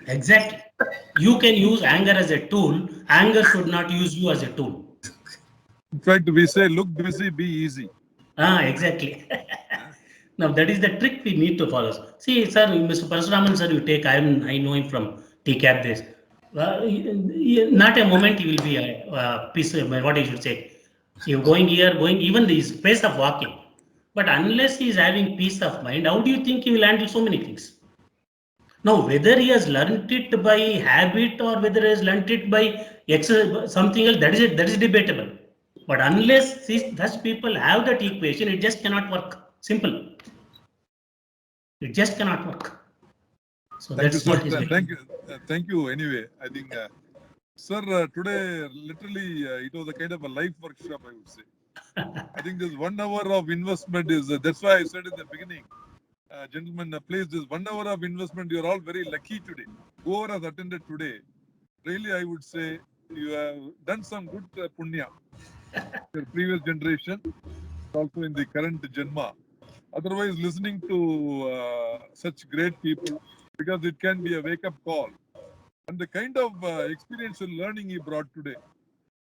Exactly. You can use anger as a tool. Anger should not use you as a tool. In fact, we say, look busy, be easy. Exactly. Now that is the trick we need to follow. See, sir, Mr. Parasuraman, sir, you take. I know him from TCAP days. Not a moment he will be a piece of what I should say. You're going here, going even the space of walking. But unless he is having peace of mind, how do you think he will handle so many things? Now, whether he has learnt it by habit or whether he has learnt it by something else, that is debatable. But unless such people have that equation, it just cannot work. Simple. It just cannot work. So Thank you, that's sir. what is. Thank you. Anyway, I think, sir, today literally it was a kind of a life workshop, I would say. I think this 1 hour of investment is. That's why I said in the beginning, gentlemen, please, this 1 hour of investment, you're all very lucky today. Whoever has attended today, really, I would say you have done some good punya. Your previous generation, also in the current Janma. Otherwise, listening to such great people, because it can be a wake-up call. And the kind of experiential learning he brought today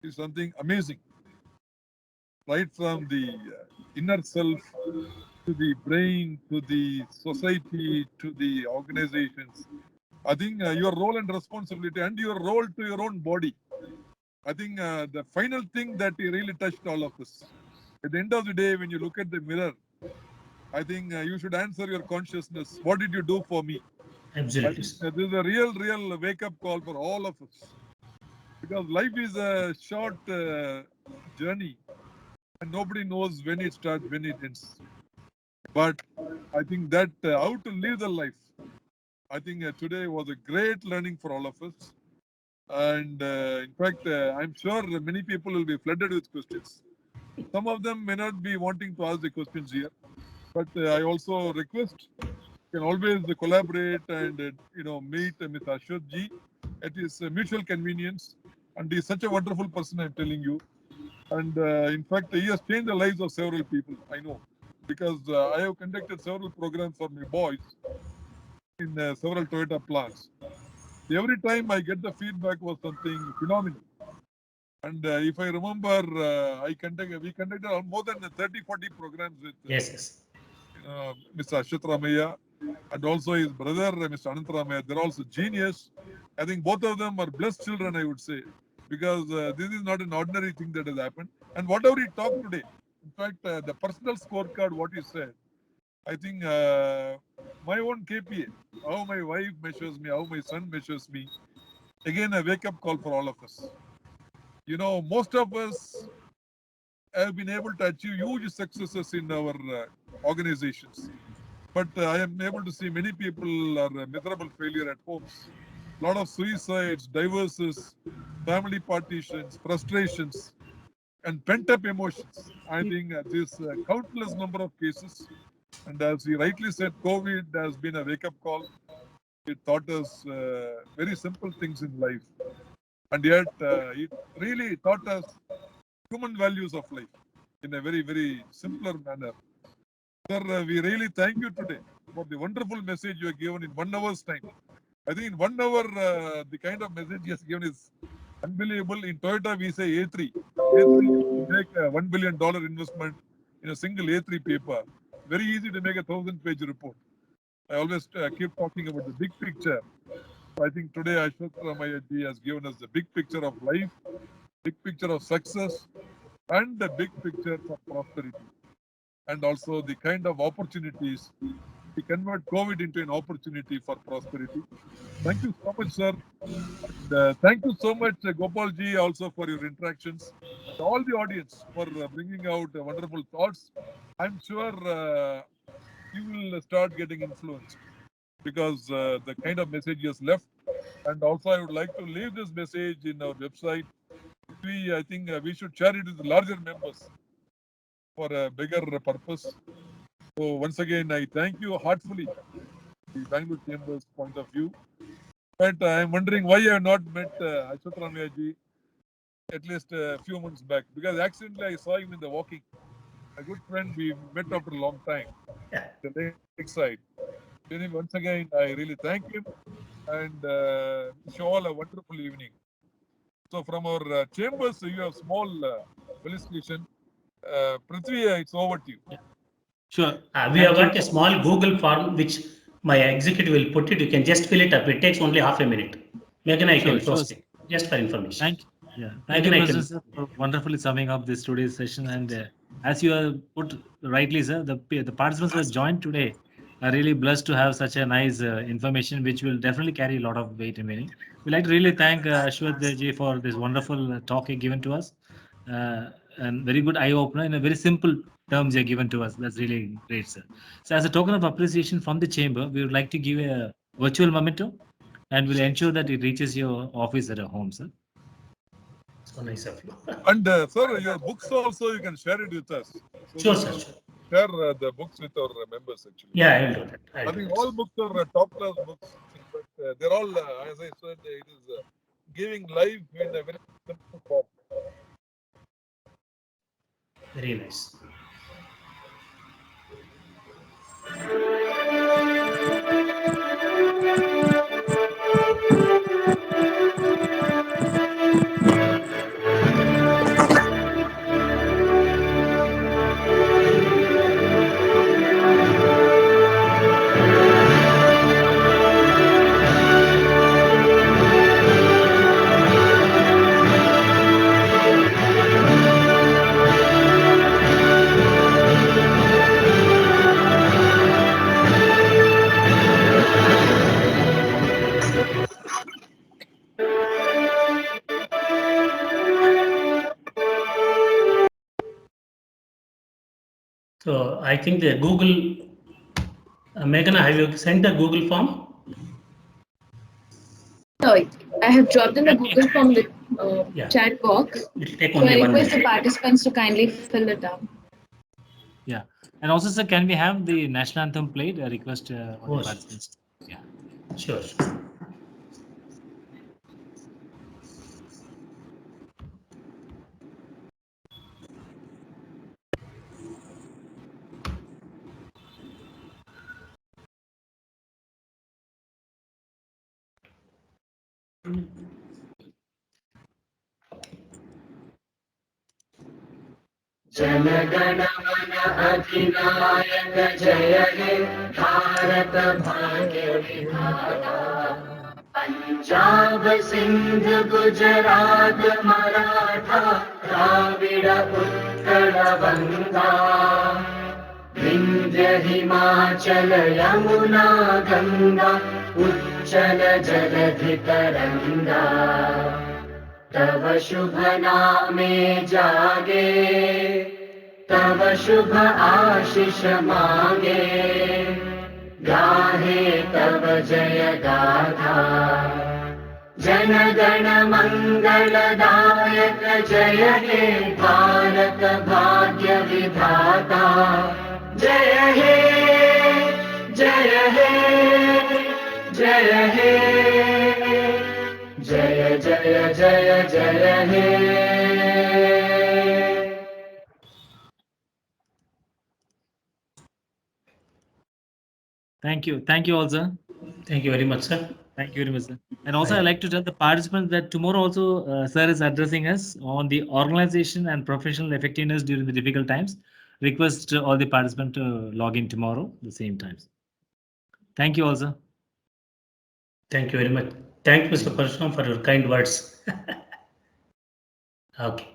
is something amazing. Right from the inner self to the brain, to the society, to the organizations. I think your role and responsibility and your role to your own body. I think the final thing that he really touched all of us. At the end of the day, when you look at the mirror, I think you should answer your consciousness. What did you do for me? Absolutely. This is a real wake-up call for all of us. Because life is a short journey and nobody knows when it starts, when it ends. But I think that how to live the life, I think today was a great learning for all of us. And in fact, I'm sure many people will be flooded with questions. Some of them may not be wanting to ask the questions here, but I also request you can always collaborate and meet Mr. Ashok ji at his mutual convenience. And he's such a wonderful person, I'm telling you. And in fact, he has changed the lives of several people, I know, because I have conducted several programs for my boys in several Toyota plants. Every time I get the feedback was something phenomenal. And if I remember, we conducted more than 30, 40 programs with Yes. Mr. Ashwat Ramaya and also his brother, Mr. Anant Ramaya. They're also genius. I think both of them are blessed children, I would say, because this is not an ordinary thing that has happened. And whatever he talked today, in fact, the personal scorecard, what he said, I think my own KPA, how my wife measures me, how my son measures me, again, a wake-up call for all of us. Most of us have been able to achieve huge successes in our organizations. But I am able to see many people are a miserable failure at homes. A lot of suicides, divorces, family partitions, frustrations, and pent-up emotions. I think this countless number of cases. And as he rightly said, COVID has been a wake-up call. It taught us very simple things in life. And yet, it really taught us human values of life in a very, very simpler manner. Sir, we really thank you today for the wonderful message you have given in 1 hour's time. I think in 1 hour, the kind of message he has given is unbelievable. In Toyota, we say A3. A3 make a $1 billion investment in a single A3 paper. Very easy to make a 1,000-page report. I always keep talking about the big picture. I think today Ashwat Ramaya ji has given us the big picture of life, big picture of success, and the big picture of prosperity. and also the kind of opportunities. We convert COVID into an opportunity for prosperity. Thank you so much, sir. And, thank you so much, Gopalji, also for your interactions. And all the audience for bringing out wonderful thoughts. I'm sure you will start getting influenced because the kind of message he has left. And also, I would like to leave this message in our website. I think we should share it with the larger members for a bigger purpose. So once again, I thank you heartfully, the Bangalore Chamber's point of view. But I'm wondering why I have not met Ashwath Ramaiah ji at least a few months back, because accidentally I saw him in the walking. A good friend, we met after a long time. Yeah. The lakeside. Anyway, once again, I really thank him and wish you all a wonderful evening. So from our chambers, you have small felicitation. Prithvi, it's over to you. Yeah. Sure. We have got a small Google form which my executive will put it. You can just fill it up. It takes only half a minute. Megan, I can post it just for information. Thank you, President, sir, for wonderfully summing up this today's session. And as you have put rightly, sir, the participants who have joined today are really blessed to have such a nice information, which will definitely carry a lot of weight and meaning. We'd like to really thank Ashwath ji for this wonderful talk he given to us. And very good eye opener in a very simple terms you given to us. That's really great, sir. So as a token of appreciation from the chamber, we would like to give a virtual memento and we'll ensure that it reaches your office at a home, sir. So nice of you. And sir, your books also, you can share it with us. So sure, sir. Sure. Share the books with our members actually. Yeah, I will do that. I think all books are top class books, but they're all, as I said, it is giving life in a very simple form. Very nice. So I think the Google, Meghana, have you sent the Google form? No, I have dropped in the Google form the chat box. It'll take So only I 1 request minute. the participants to kindly fill it down. Yeah. And also, sir, can we have the national anthem played? I request all the participants. Yeah. Sure. जनगण मन अधिनायक जय हे भारत भाग्य विधाता पंजाब सिंध गुजरात मराठा द्राविड़ उत्कल बंगा विंध्य हिमाचल यमुना गंगा उच्चल जलधि तरंगा तव शुभ नामे जागे तव शुभ आशीष मांगे गाहे तव जय गाथा जन गण मंगलदायक जय हे भारत भाग्य विधाता जय हे जय हे जय हे जय जय जय जय हे Thank you all, sir. Thank you very much, sir. Thank you very much, sir. And also, I'd like to tell the participants that tomorrow also, sir is addressing us on the organization and professional effectiveness during the difficult times. Request all the participants to log in tomorrow at the same times. Thank you all, sir. Thank you very much. Thank you, Mr. Parshram, for your kind words. Okay.